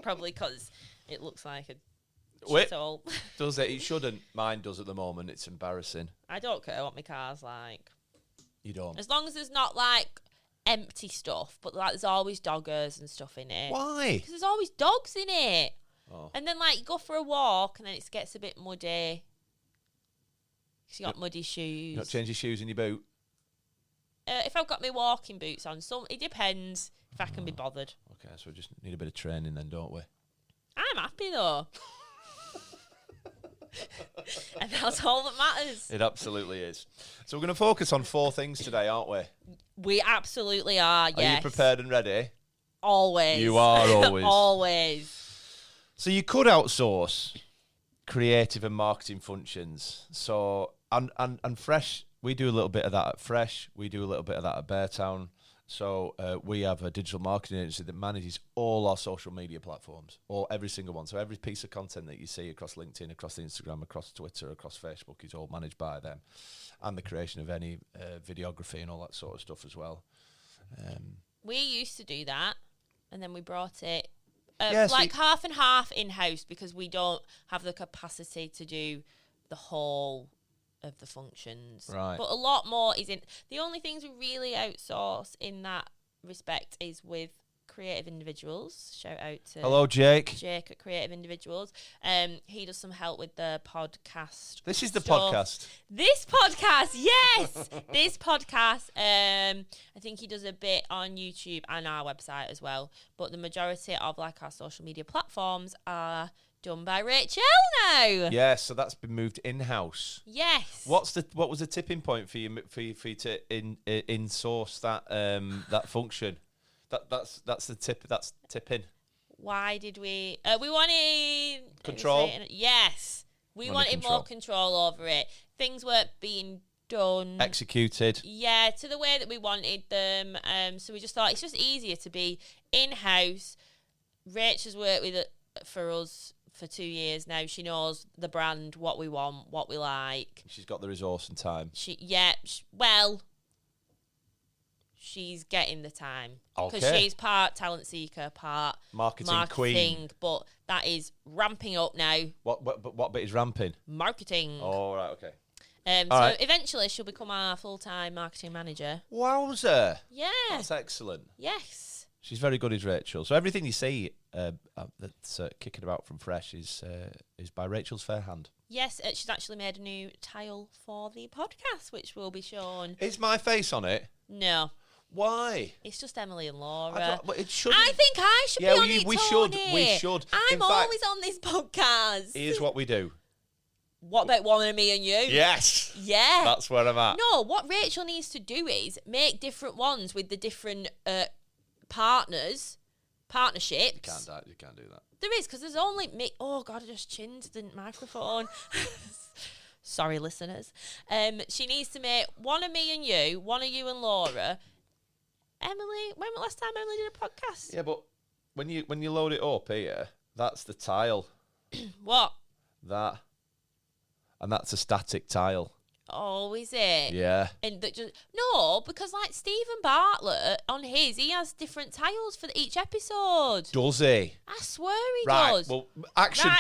[SPEAKER 2] Probably because it looks like a
[SPEAKER 1] Wait,
[SPEAKER 2] shithole.
[SPEAKER 1] does it? It shouldn't. Mine does at the moment. It's embarrassing.
[SPEAKER 2] I don't care what my car's like.
[SPEAKER 1] You don't?
[SPEAKER 2] As long as there's not, like, empty stuff, but, like, there's always doggers and stuff in it.
[SPEAKER 1] Why?
[SPEAKER 2] Because there's always dogs in it.
[SPEAKER 1] Oh.
[SPEAKER 2] And then, like, you go for a walk and then it gets a bit muddy. Because you got muddy shoes.
[SPEAKER 1] You not change your shoes in your boot?
[SPEAKER 2] if I've got my walking boots on, it depends if I can be bothered.
[SPEAKER 1] Okay, so we just need a bit of training then, don't we?
[SPEAKER 2] I'm happy though. And that's all that matters.
[SPEAKER 1] It absolutely is. So we're going to focus on 4 things today, aren't we?
[SPEAKER 2] We absolutely are, yes.
[SPEAKER 1] Are you prepared and ready?
[SPEAKER 2] Always.
[SPEAKER 1] You are always.
[SPEAKER 2] Always.
[SPEAKER 1] So you could outsource creative and marketing functions. So, and Fresh, we do a little bit of that at Fresh. We do a little bit of that at Beartown. So we have a digital marketing agency that manages all our social media platforms, or every single one. So every piece of content that you see across LinkedIn, across Instagram, across Twitter, across Facebook is all managed by them, and the creation of any videography and all that sort of stuff as well.
[SPEAKER 2] We used to do that, and then we brought it half and half in-house because we don't have the capacity to do the whole of the functions.
[SPEAKER 1] Right.
[SPEAKER 2] But a lot more is in. The only things we really outsource in that respect is with creative individuals. Shout out to
[SPEAKER 1] Hello, Jake.
[SPEAKER 2] Jake at Creative Individuals. He does some help with the podcast.
[SPEAKER 1] This is the
[SPEAKER 2] stuff.
[SPEAKER 1] podcast.
[SPEAKER 2] This podcast, yes! This podcast. I think he does a bit on YouTube and our website as well. But the majority of like our social media platforms are done by Rachel now.
[SPEAKER 1] Yeah, so that's been moved in-house.
[SPEAKER 2] Yes.
[SPEAKER 1] What was the tipping point for you to in-source that that function? That's the tip. That's tipping.
[SPEAKER 2] Why did we? We wanted
[SPEAKER 1] control.
[SPEAKER 2] Yes, we wanted more control over it. Things weren't being done,
[SPEAKER 1] executed.
[SPEAKER 2] Yeah, to the way that we wanted them. So we just thought it's just easier to be in-house. Rach has worked with it for us for 2 years now. She knows the brand, what we want, what we like.
[SPEAKER 1] She's got the resource and time.
[SPEAKER 2] She's getting the time.
[SPEAKER 1] Okay.
[SPEAKER 2] Because she's part talent seeker, part
[SPEAKER 1] marketing queen.
[SPEAKER 2] But that is ramping up now.
[SPEAKER 1] What bit is ramping?
[SPEAKER 2] Marketing.
[SPEAKER 1] Oh, right, okay.
[SPEAKER 2] Eventually she'll become our full-time marketing manager.
[SPEAKER 1] Wowzer.
[SPEAKER 2] Yeah.
[SPEAKER 1] That's excellent.
[SPEAKER 2] Yes.
[SPEAKER 1] She's very good, is Rachel. So everything you see that's kicking about from Fresh is by Rachel's fair hand.
[SPEAKER 2] Yes, she's actually made a new tile for the podcast, which will be shown.
[SPEAKER 1] Is my face on it?
[SPEAKER 2] No.
[SPEAKER 1] Why?
[SPEAKER 2] It's just Emily and Laura.
[SPEAKER 1] It shouldn't.
[SPEAKER 2] I think I should be on it,
[SPEAKER 1] we
[SPEAKER 2] Tony.
[SPEAKER 1] should.
[SPEAKER 2] I'm always on this podcast.
[SPEAKER 1] Here's what we do.
[SPEAKER 2] What about one of me and you?
[SPEAKER 1] Yes.
[SPEAKER 2] Yeah.
[SPEAKER 1] That's where I'm at.
[SPEAKER 2] No, what Rachel needs to do is make different ones with the different partnerships.
[SPEAKER 1] You can't do that.
[SPEAKER 2] There is, because there's only me. Oh, God, I just chinned the microphone. Sorry, listeners. She needs to make one of me and you, one of you and Laura. Emily, when was the last time Emily did a podcast?
[SPEAKER 1] Yeah, but when you load it up here, that's the tile.
[SPEAKER 2] What?
[SPEAKER 1] That. And that's a static tile.
[SPEAKER 2] Oh, is it?
[SPEAKER 1] Yeah.
[SPEAKER 2] And that just no, because like Stephen Bartlett on his, he has different tiles for each episode.
[SPEAKER 1] Does he?
[SPEAKER 2] I swear he
[SPEAKER 1] right,
[SPEAKER 2] does.
[SPEAKER 1] Well, action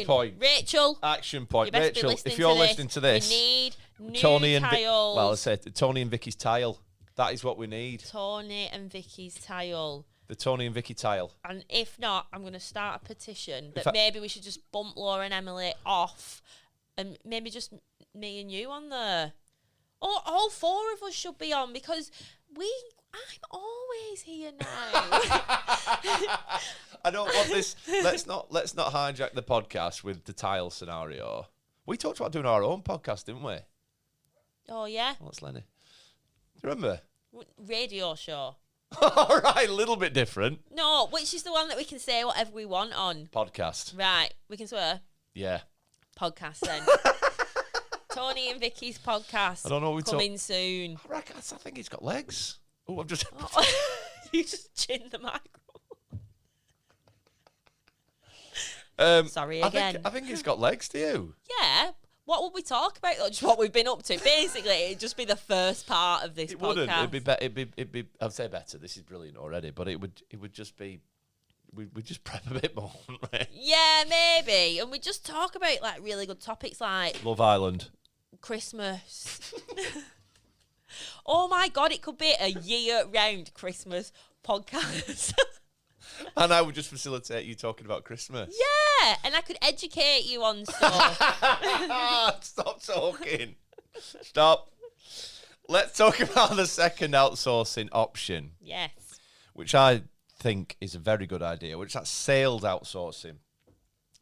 [SPEAKER 1] point.
[SPEAKER 2] Rachel.
[SPEAKER 1] Action point.
[SPEAKER 2] You
[SPEAKER 1] Rachel, if you're listening to this,
[SPEAKER 2] we need new
[SPEAKER 1] Tony and
[SPEAKER 2] tiles.
[SPEAKER 1] I said Tony and Vicky's tile. That is what we need.
[SPEAKER 2] Tony and Vicky's tile.
[SPEAKER 1] The Tony and Vicky tile.
[SPEAKER 2] And if not, I'm going to start a petition that maybe we should just bump Laura and Emily off and maybe just me and you on there. Or all 4 of us should be on because I'm always here now.
[SPEAKER 1] I don't want this. Let's not hijack the podcast with the tile scenario. We talked about doing our own podcast, didn't we?
[SPEAKER 2] Oh, yeah?
[SPEAKER 1] What's Lenny? Do you remember?
[SPEAKER 2] Radio show.
[SPEAKER 1] All right, a little bit different.
[SPEAKER 2] No, which is the one that we can say whatever we want on.
[SPEAKER 1] Podcast.
[SPEAKER 2] Right, we can swear.
[SPEAKER 1] Yeah.
[SPEAKER 2] Podcast then. Tony and Vicky's podcast.
[SPEAKER 1] I don't know what we're
[SPEAKER 2] coming soon.
[SPEAKER 1] I think he's got legs. Oh, I'm just.
[SPEAKER 2] You just chinned the microphone. Sorry again.
[SPEAKER 1] I think he's got legs. Do you?
[SPEAKER 2] Yeah. What would we talk about? Though? Just what we've been up to. Basically, it'd just be the first part of this podcast.
[SPEAKER 1] Wouldn't. It'd be. I'd say better. This is brilliant already, but it would just be. We'd just prep a bit more, wouldn't we?
[SPEAKER 2] Yeah, maybe. And we just talk about like really good topics like
[SPEAKER 1] Love Island,
[SPEAKER 2] Christmas. Oh my God, it could be a year-round Christmas podcast.
[SPEAKER 1] And I would just facilitate you talking about Christmas.
[SPEAKER 2] Yeah, and I could educate you on stuff.
[SPEAKER 1] Stop talking. Stop. Let's talk about the second outsourcing option,
[SPEAKER 2] Yes.
[SPEAKER 1] which I think is a very good idea, which is sales outsourcing.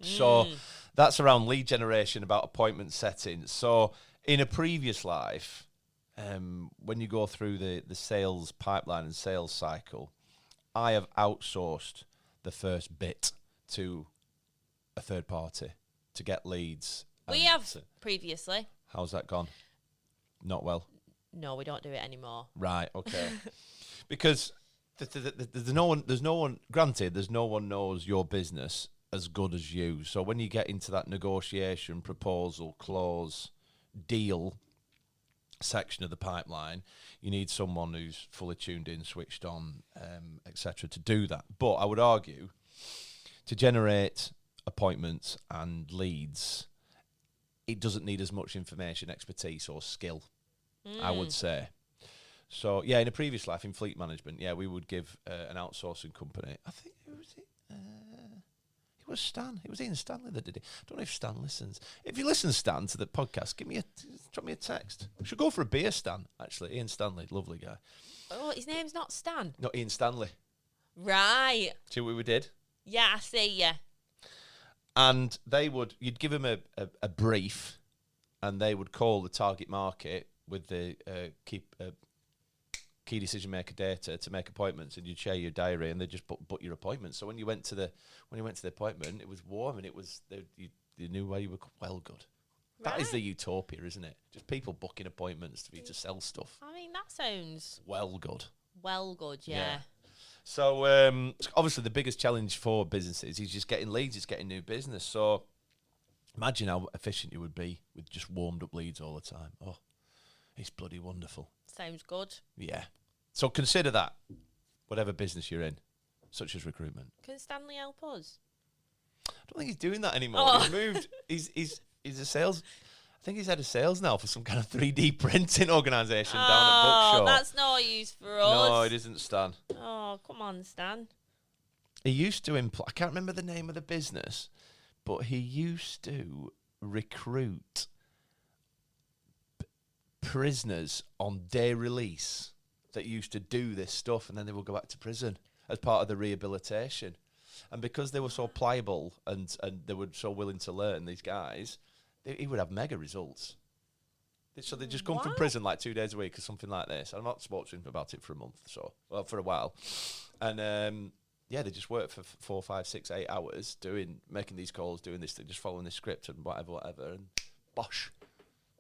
[SPEAKER 1] So that's around lead generation, about appointment setting. So in a previous life, when you go through the sales pipeline and sales cycle, I have outsourced the first bit to a third party to get leads.
[SPEAKER 2] We have previously.
[SPEAKER 1] How's that gone? Not well.
[SPEAKER 2] No, we don't do it anymore.
[SPEAKER 1] Right. Okay. Because there's no one. Granted, there's no one knows your business as good as you. So when you get into that negotiation, proposal, close, deal section of the pipeline, you need someone who's fully tuned in, switched on, etc. to do that. But I would argue to generate appointments and leads, it doesn't need as much information, expertise, or skill. I would say. So yeah, in a previous life in fleet management, yeah, we would give an outsourcing company. I think it was it was Stan. It was Ian Stanley that did it. I don't know if Stan listens. If you listen, Stan, to the podcast, drop me a text. We should go for a beer, Stan. Actually, Ian Stanley, lovely guy.
[SPEAKER 2] Oh, his name's not Stan.
[SPEAKER 1] No, Ian Stanley.
[SPEAKER 2] Right.
[SPEAKER 1] See what we did?
[SPEAKER 2] Yeah, I see. Yeah.
[SPEAKER 1] And you'd give them a brief, and they would call the target market with the key decision maker data to make appointments, and you'd share your diary, and they just book your appointment. So when you went to the appointment, it was warm, and it was you knew where you were. Well, good. Right. That is the utopia, isn't it? Just people booking appointments for you to sell stuff.
[SPEAKER 2] I mean, that sounds
[SPEAKER 1] well good.
[SPEAKER 2] Well good, yeah.
[SPEAKER 1] So obviously the biggest challenge for businesses is just getting leads, it's getting new business. So imagine how efficient you would be with just warmed up leads all the time. Oh, it's bloody wonderful.
[SPEAKER 2] Sounds good.
[SPEAKER 1] Yeah. So consider that, whatever business you're in, such as recruitment.
[SPEAKER 2] Can Stanley help us?
[SPEAKER 1] I don't think he's doing that anymore.
[SPEAKER 2] Oh.
[SPEAKER 1] He's moved. He's a sales. I think he's head of sales now for some kind of 3D printing organisation down at Bookshop.
[SPEAKER 2] Oh, that's no use for us.
[SPEAKER 1] No, it isn't, Stan.
[SPEAKER 2] Oh, come on, Stan.
[SPEAKER 1] He used to I can't remember the name of the business, but he used to recruit prisoners on day release that used to do this stuff, and then they would go back to prison as part of the rehabilitation. And because they were so pliable and they were so willing to learn, these guys, he would have mega results. So they just come from prison like 2 days a week or something like this. I've not spoken to him about it for a month or so, for a while. And they just work for 4, 5, 6, 8 hours making these calls, doing this, just following this script and whatever, and bosh.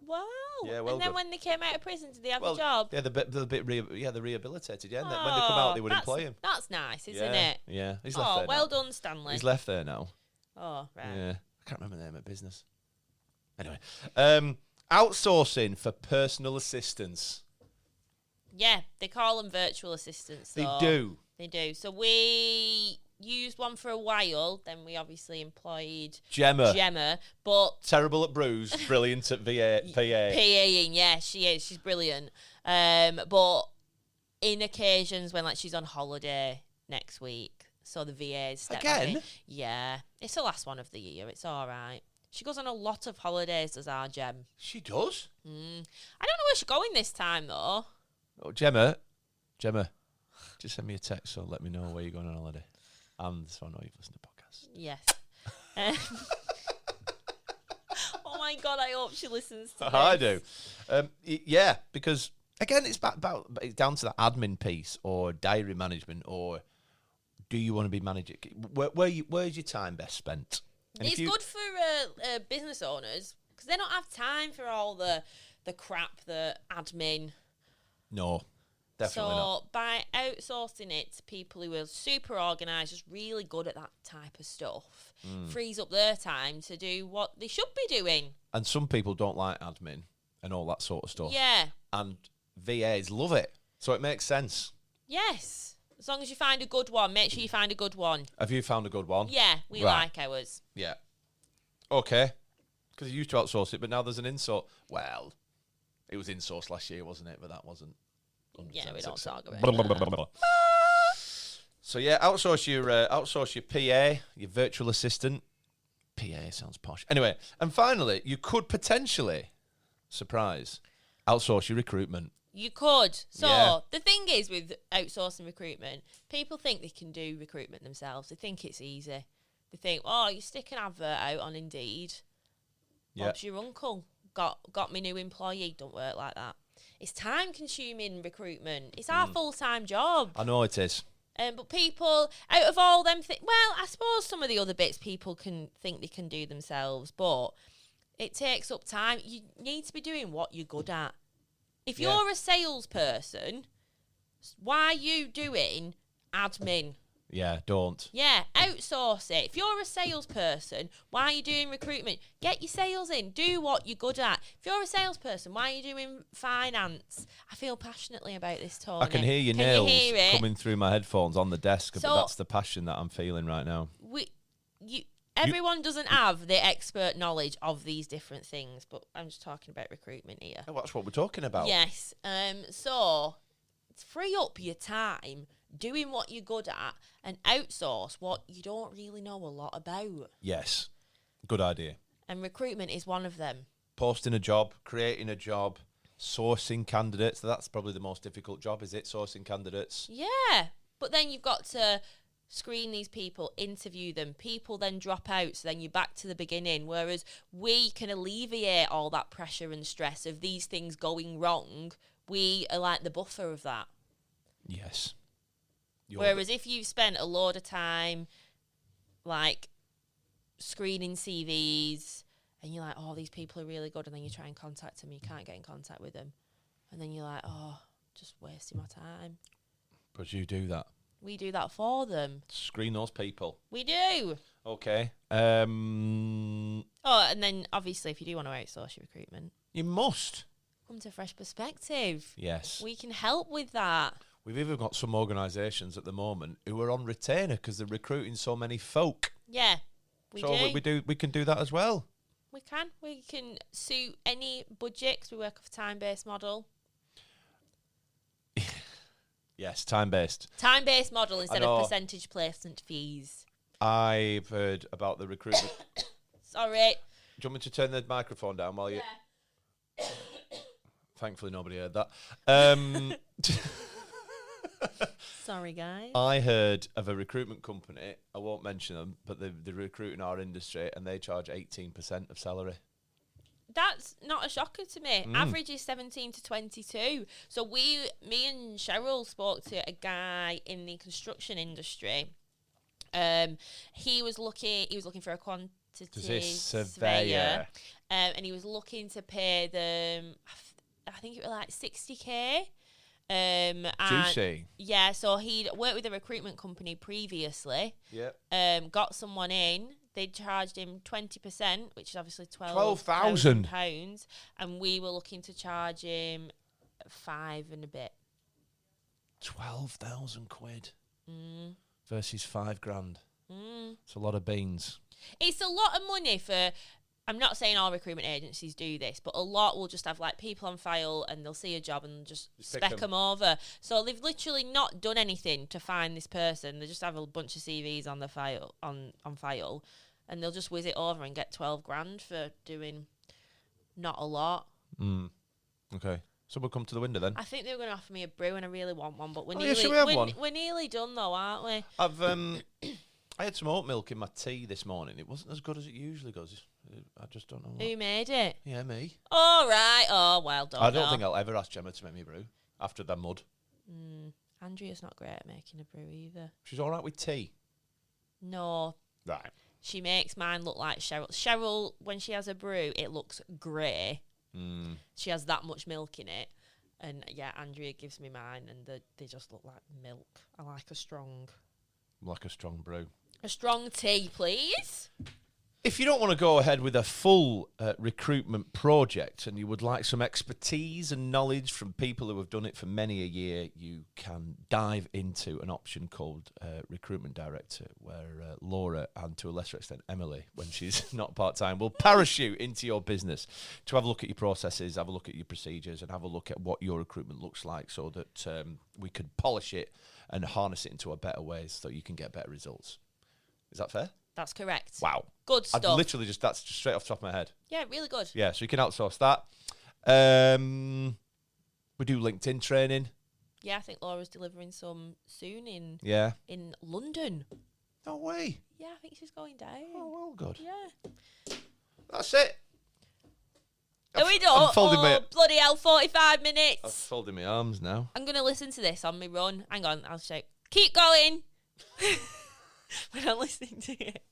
[SPEAKER 2] Wow.
[SPEAKER 1] Yeah, well,
[SPEAKER 2] and then
[SPEAKER 1] good.
[SPEAKER 2] when they came out of prison, did they have a job?
[SPEAKER 1] Yeah, they're rehabilitated. Yeah, and when they come out, they would employ him.
[SPEAKER 2] That's nice, isn't it?
[SPEAKER 1] Yeah, he's left there.
[SPEAKER 2] Well
[SPEAKER 1] now.
[SPEAKER 2] done, Stanley.
[SPEAKER 1] He's left there now.
[SPEAKER 2] Oh, right.
[SPEAKER 1] Yeah, I can't remember the name of business. Anyway, outsourcing for personal assistance.
[SPEAKER 2] Yeah, they call them virtual assistants.
[SPEAKER 1] They do.
[SPEAKER 2] They do. So we used one for a while. Then we obviously employed Gemma, but
[SPEAKER 1] terrible at brews, brilliant at PAing.
[SPEAKER 2] Yeah, she is. She's brilliant. But in occasions when she's on holiday next week, so the VA's step
[SPEAKER 1] again.
[SPEAKER 2] Yeah, it's the last one of the year. It's all right. She goes on a lot of holidays, does our Gem.
[SPEAKER 1] She does?
[SPEAKER 2] I don't know where she's going this time, though.
[SPEAKER 1] Oh, Gemma, just send me a text so let me know where you're going on holiday. And so I know you've listened to podcasts.
[SPEAKER 2] Yes. Oh, my God, I hope she listens to this.
[SPEAKER 1] I do. Yeah, because, again, it's it's down to the admin piece or diary management, or do you want to be managing? Where's your time best spent? And
[SPEAKER 2] it's good for business owners because they don't have time for all the crap, the admin.
[SPEAKER 1] No, definitely not.
[SPEAKER 2] So by outsourcing it to people who are super organised, just really good at that type of stuff, frees up their time to do what they should be doing.
[SPEAKER 1] And some people don't like admin and all that sort of stuff.
[SPEAKER 2] Yeah.
[SPEAKER 1] And VAs love it. So it makes sense.
[SPEAKER 2] Yes. As long as you find a good one, make sure you find a good one.
[SPEAKER 1] Have you found a good one?
[SPEAKER 2] Yeah, we like ours.
[SPEAKER 1] Yeah. Okay. Because you used to outsource it, but now there's an insource. Well, it was insourced last year, wasn't it? But that wasn't.
[SPEAKER 2] Yeah, we don't talk about that.
[SPEAKER 1] So yeah, outsource your PA, your virtual assistant. PA sounds posh. Anyway, and finally, you could potentially, surprise, outsource your recruitment.
[SPEAKER 2] You could. So
[SPEAKER 1] Yeah.
[SPEAKER 2] the thing is with outsourcing recruitment, people think they can do recruitment themselves. They think it's easy. They think, oh, you stick an advert out on Indeed.
[SPEAKER 1] Yeah.
[SPEAKER 2] Bob's your uncle. Got me new employee. Don't work like that. It's time-consuming recruitment. It's our full-time job.
[SPEAKER 1] I know it is.
[SPEAKER 2] But people, out of all them well, I suppose some of the other bits people can think they can do themselves, but it takes up time. You need to be doing what you're good at. If you're a salesperson, why are you doing admin?
[SPEAKER 1] Yeah, don't.
[SPEAKER 2] Yeah, outsource it. If you're a salesperson, why are you doing recruitment? Get your sales in. Do what you're good at. If you're a salesperson, why are you doing finance? I feel passionately about this, Tony.
[SPEAKER 1] I can hear your
[SPEAKER 2] Can
[SPEAKER 1] nails
[SPEAKER 2] you hear it?
[SPEAKER 1] coming through my headphones on the desk,
[SPEAKER 2] So-
[SPEAKER 1] but that's the passion that I'm feeling right now.
[SPEAKER 2] Everyone doesn't have the expert knowledge of these different things, but I'm just talking about recruitment here.
[SPEAKER 1] Oh, that's what we're talking about.
[SPEAKER 2] Yes. So free up your time doing what you're good at and outsource what you don't really know a lot about.
[SPEAKER 1] Yes. Good idea.
[SPEAKER 2] And recruitment is one of them.
[SPEAKER 1] Posting a job, creating a job, sourcing candidates. That's probably the most difficult job, is it? Sourcing candidates.
[SPEAKER 2] Yeah. But then you've got to screen these people, interview them. People then drop out, so then you're back to the beginning. Whereas we can alleviate all that pressure and stress of these things going wrong. We are like the buffer of that.
[SPEAKER 1] Yes.
[SPEAKER 2] Whereas if you've spent a load of time, like, screening CVs, and you're like, oh, these people are really good, and then you try and contact them, you can't get in contact with them. And then you're like, oh, just wasting my time.
[SPEAKER 1] But you do that.
[SPEAKER 2] We do that for them.
[SPEAKER 1] Screen those people.
[SPEAKER 2] We do.
[SPEAKER 1] Okay.
[SPEAKER 2] Oh, and then, obviously, if you do want to outsource your recruitment,
[SPEAKER 1] You must.
[SPEAKER 2] come to Fresh Perspective.
[SPEAKER 1] Yes.
[SPEAKER 2] We can help with that.
[SPEAKER 1] We've even got some organisations at the moment who are on retainer because they're recruiting so many folk.
[SPEAKER 2] Yeah, we do.
[SPEAKER 1] We can do that as well.
[SPEAKER 2] We can. We can suit any budget 'cause we work off a time-based model.
[SPEAKER 1] Yes, time-based.
[SPEAKER 2] Time-based model instead
[SPEAKER 1] know.
[SPEAKER 2] of percentage placement fees.
[SPEAKER 1] I've heard about the recruitment.
[SPEAKER 2] Sorry.
[SPEAKER 1] Do you want me to turn the microphone down while you...
[SPEAKER 2] Yeah.
[SPEAKER 1] Thankfully, nobody heard that.
[SPEAKER 2] Sorry, guys.
[SPEAKER 1] I heard of a recruitment company, I won't mention them, but they recruit in our industry and they charge 18% of salary.
[SPEAKER 2] That's not a shocker to me. Average is 17 to 22. So me and Cheryl spoke to a guy in the construction industry. He was looking for a quantity surveyor. And he was looking to pay them, I think it was like 60k. And
[SPEAKER 1] Juicy.
[SPEAKER 2] yeah, so he'd worked with a recruitment company previously.
[SPEAKER 1] Yep.
[SPEAKER 2] Got someone in. They charged him 20%, which is obviously
[SPEAKER 1] £12,000,
[SPEAKER 2] and we were looking to charge him 5 and a bit.
[SPEAKER 1] 12,000 quid versus £5,000. It's a lot of beans.
[SPEAKER 2] It's a lot of money for. I'm not saying all recruitment agencies do this, but a lot will just have like people on file and they'll see a job and just spec them over. So they've literally not done anything to find this person. They just have a bunch of CVs on the file on file, and they'll just whiz it over and get 12 grand for doing not a lot.
[SPEAKER 1] Okay. Someone come to the window then.
[SPEAKER 2] I think they were going to offer me a brew and I really want one, but
[SPEAKER 1] Should we have one?
[SPEAKER 2] We're nearly done though, aren't we?
[SPEAKER 1] I had some oat milk in my tea this morning. It wasn't as good as it usually goes. I just don't know what.
[SPEAKER 2] Who made it?
[SPEAKER 1] Yeah, me.
[SPEAKER 2] All right. Oh, well done.
[SPEAKER 1] I don't think I'll ever ask Gemma to make me brew after the mud.
[SPEAKER 2] Andrea's not great at making a brew either.
[SPEAKER 1] She's all right with tea.
[SPEAKER 2] No.
[SPEAKER 1] Right.
[SPEAKER 2] She makes mine look like Cheryl. Cheryl, when she has a brew, it looks grey. She has that much milk in it. And yeah, Andrea gives me mine and they just look like milk. I like a strong
[SPEAKER 1] brew.
[SPEAKER 2] A strong tea, please.
[SPEAKER 1] If you don't want to go ahead with a full recruitment project and you would like some expertise and knowledge from people who have done it for many a year, you can dive into an option called Recruitment Director, where Laura, and to a lesser extent Emily, when she's not part-time, will parachute into your business to have a look at your processes, have a look at your procedures, and have a look at what your recruitment looks like so that we could polish it and harness it into a better way so you can get better results. Is that fair?
[SPEAKER 2] That's correct.
[SPEAKER 1] Wow.
[SPEAKER 2] Good stuff.
[SPEAKER 1] I've literally that's just straight off the top of my head.
[SPEAKER 2] Yeah, really good.
[SPEAKER 1] Yeah, so you can outsource that. We do LinkedIn training.
[SPEAKER 2] Yeah, I think Laura's delivering some soon in London.
[SPEAKER 1] No way.
[SPEAKER 2] Yeah, I think she's going down.
[SPEAKER 1] Oh, well, good.
[SPEAKER 2] Yeah.
[SPEAKER 1] That's it.
[SPEAKER 2] Are we done?
[SPEAKER 1] I'm folding
[SPEAKER 2] Bloody hell, 45
[SPEAKER 1] I'm
[SPEAKER 2] minutes.
[SPEAKER 1] folding my arms now.
[SPEAKER 2] I'm going to listen to this on my run. Hang on, I'll shout. Keep going. When I'm listening to it.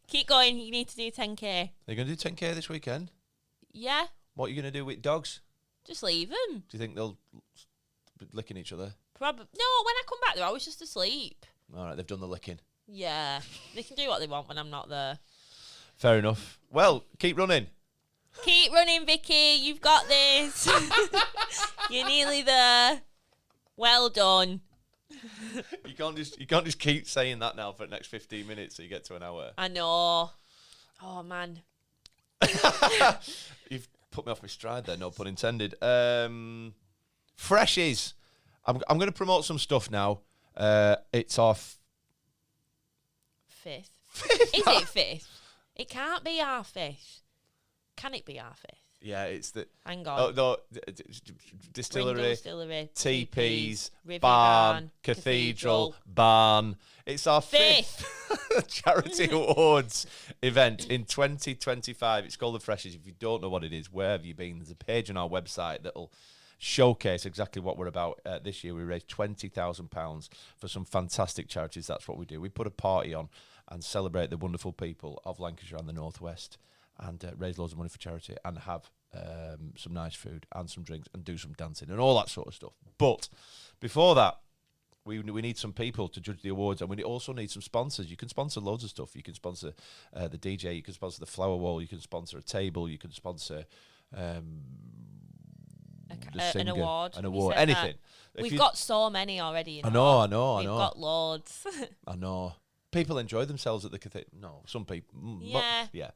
[SPEAKER 2] Keep going, you need to do 10k.
[SPEAKER 1] Are you going to do 10k this weekend?
[SPEAKER 2] Yeah.
[SPEAKER 1] What are you going to do with dogs?
[SPEAKER 2] Just leave them.
[SPEAKER 1] Do you think they'll be licking each other?
[SPEAKER 2] Probably. No, when I come back, they're always just asleep.
[SPEAKER 1] All right, they've done the licking.
[SPEAKER 2] Yeah. They can do what they want when I'm not there.
[SPEAKER 1] Fair enough. Well, keep running.
[SPEAKER 2] Keep running, Vicky. You've got this. You're nearly there. Well done.
[SPEAKER 1] You can't just keep saying that now for the next 15 minutes so you get to an hour.
[SPEAKER 2] I know. Oh, man.
[SPEAKER 1] You've put me off my stride there, no pun intended. Freshies. I'm going to promote some stuff now. It's our
[SPEAKER 2] fifth. Is it fifth? It can't be our fifth. Can it be our fifth?
[SPEAKER 1] Yeah, it's the...
[SPEAKER 2] Hang on.
[SPEAKER 1] Oh, no, distillery,
[SPEAKER 2] Distillery,
[SPEAKER 1] TP's,
[SPEAKER 2] River
[SPEAKER 1] barn, cathedral, barn. It's our fifth charity awards event in 2025. It's called the Freshies. If you don't know what it is, where have you been? There's a page on our website that'll showcase exactly what we're about. This year we raised £20,000 for some fantastic charities. That's what we do. We put a party on and celebrate the wonderful people of Lancashire and the North West, and raise loads of money for charity, and have some nice food and some drinks and do some dancing and all that sort of stuff. But before that, we need some people to judge the awards, and we also need some sponsors. You can sponsor loads of stuff. You can sponsor the DJ, you can sponsor the flower wall, you can sponsor a table, you can sponsor the singer, an award, anything.
[SPEAKER 2] We've got so many already. You
[SPEAKER 1] I
[SPEAKER 2] know.
[SPEAKER 1] know.
[SPEAKER 2] We've got loads.
[SPEAKER 1] I know. People enjoy themselves at the cathedral. No, some people.
[SPEAKER 2] Yeah.
[SPEAKER 1] Yeah.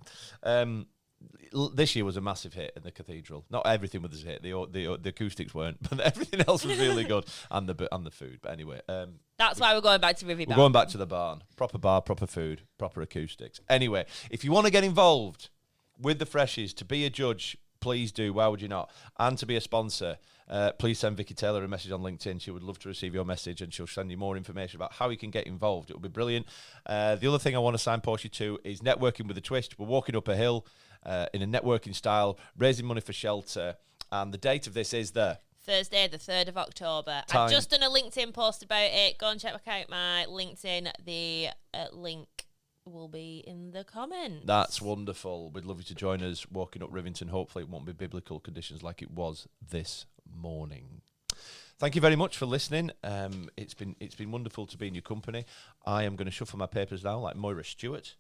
[SPEAKER 1] This year was a massive hit in the cathedral. Not everything was a hit. The acoustics weren't, but everything else was really good, and the food. But anyway,
[SPEAKER 2] that's why we're going back to River.
[SPEAKER 1] We're going back to the barn. Proper bar, proper food, proper acoustics. Anyway, if you want to get involved with the Freshies, to be a judge, please do. Why would you not? And to be a sponsor, please send Vicky Taylor a message on LinkedIn. She would love to receive your message, and she'll send you more information about how you can get involved. It would be brilliant. The other thing I want to signpost you to is networking with a twist. We're walking up a hill in a networking style, raising money for shelter, and the date of this is
[SPEAKER 2] Thursday, the 3rd of October.
[SPEAKER 1] Time.
[SPEAKER 2] I've just done a LinkedIn post about it. Go and check out my LinkedIn. The link will be in the comments.
[SPEAKER 1] That's wonderful. We'd love you to join us walking up Rivington. Hopefully it won't be biblical conditions like it was this morning. Thank you very much for listening. It's been wonderful to be in your company. I am going to shuffle my papers now like Moira Stewart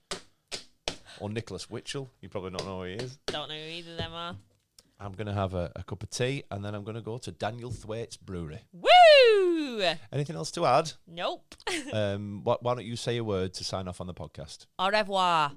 [SPEAKER 1] or Nicholas Witchell. You probably don't know who he is.
[SPEAKER 2] Don't know who either of them are.
[SPEAKER 1] I'm going to have a cup of tea, and then I'm going to go to Daniel Thwaite's brewery.
[SPEAKER 2] Woo!
[SPEAKER 1] Anything else to add?
[SPEAKER 2] Nope.
[SPEAKER 1] Why don't you say a word to sign off on the podcast?
[SPEAKER 2] Au revoir.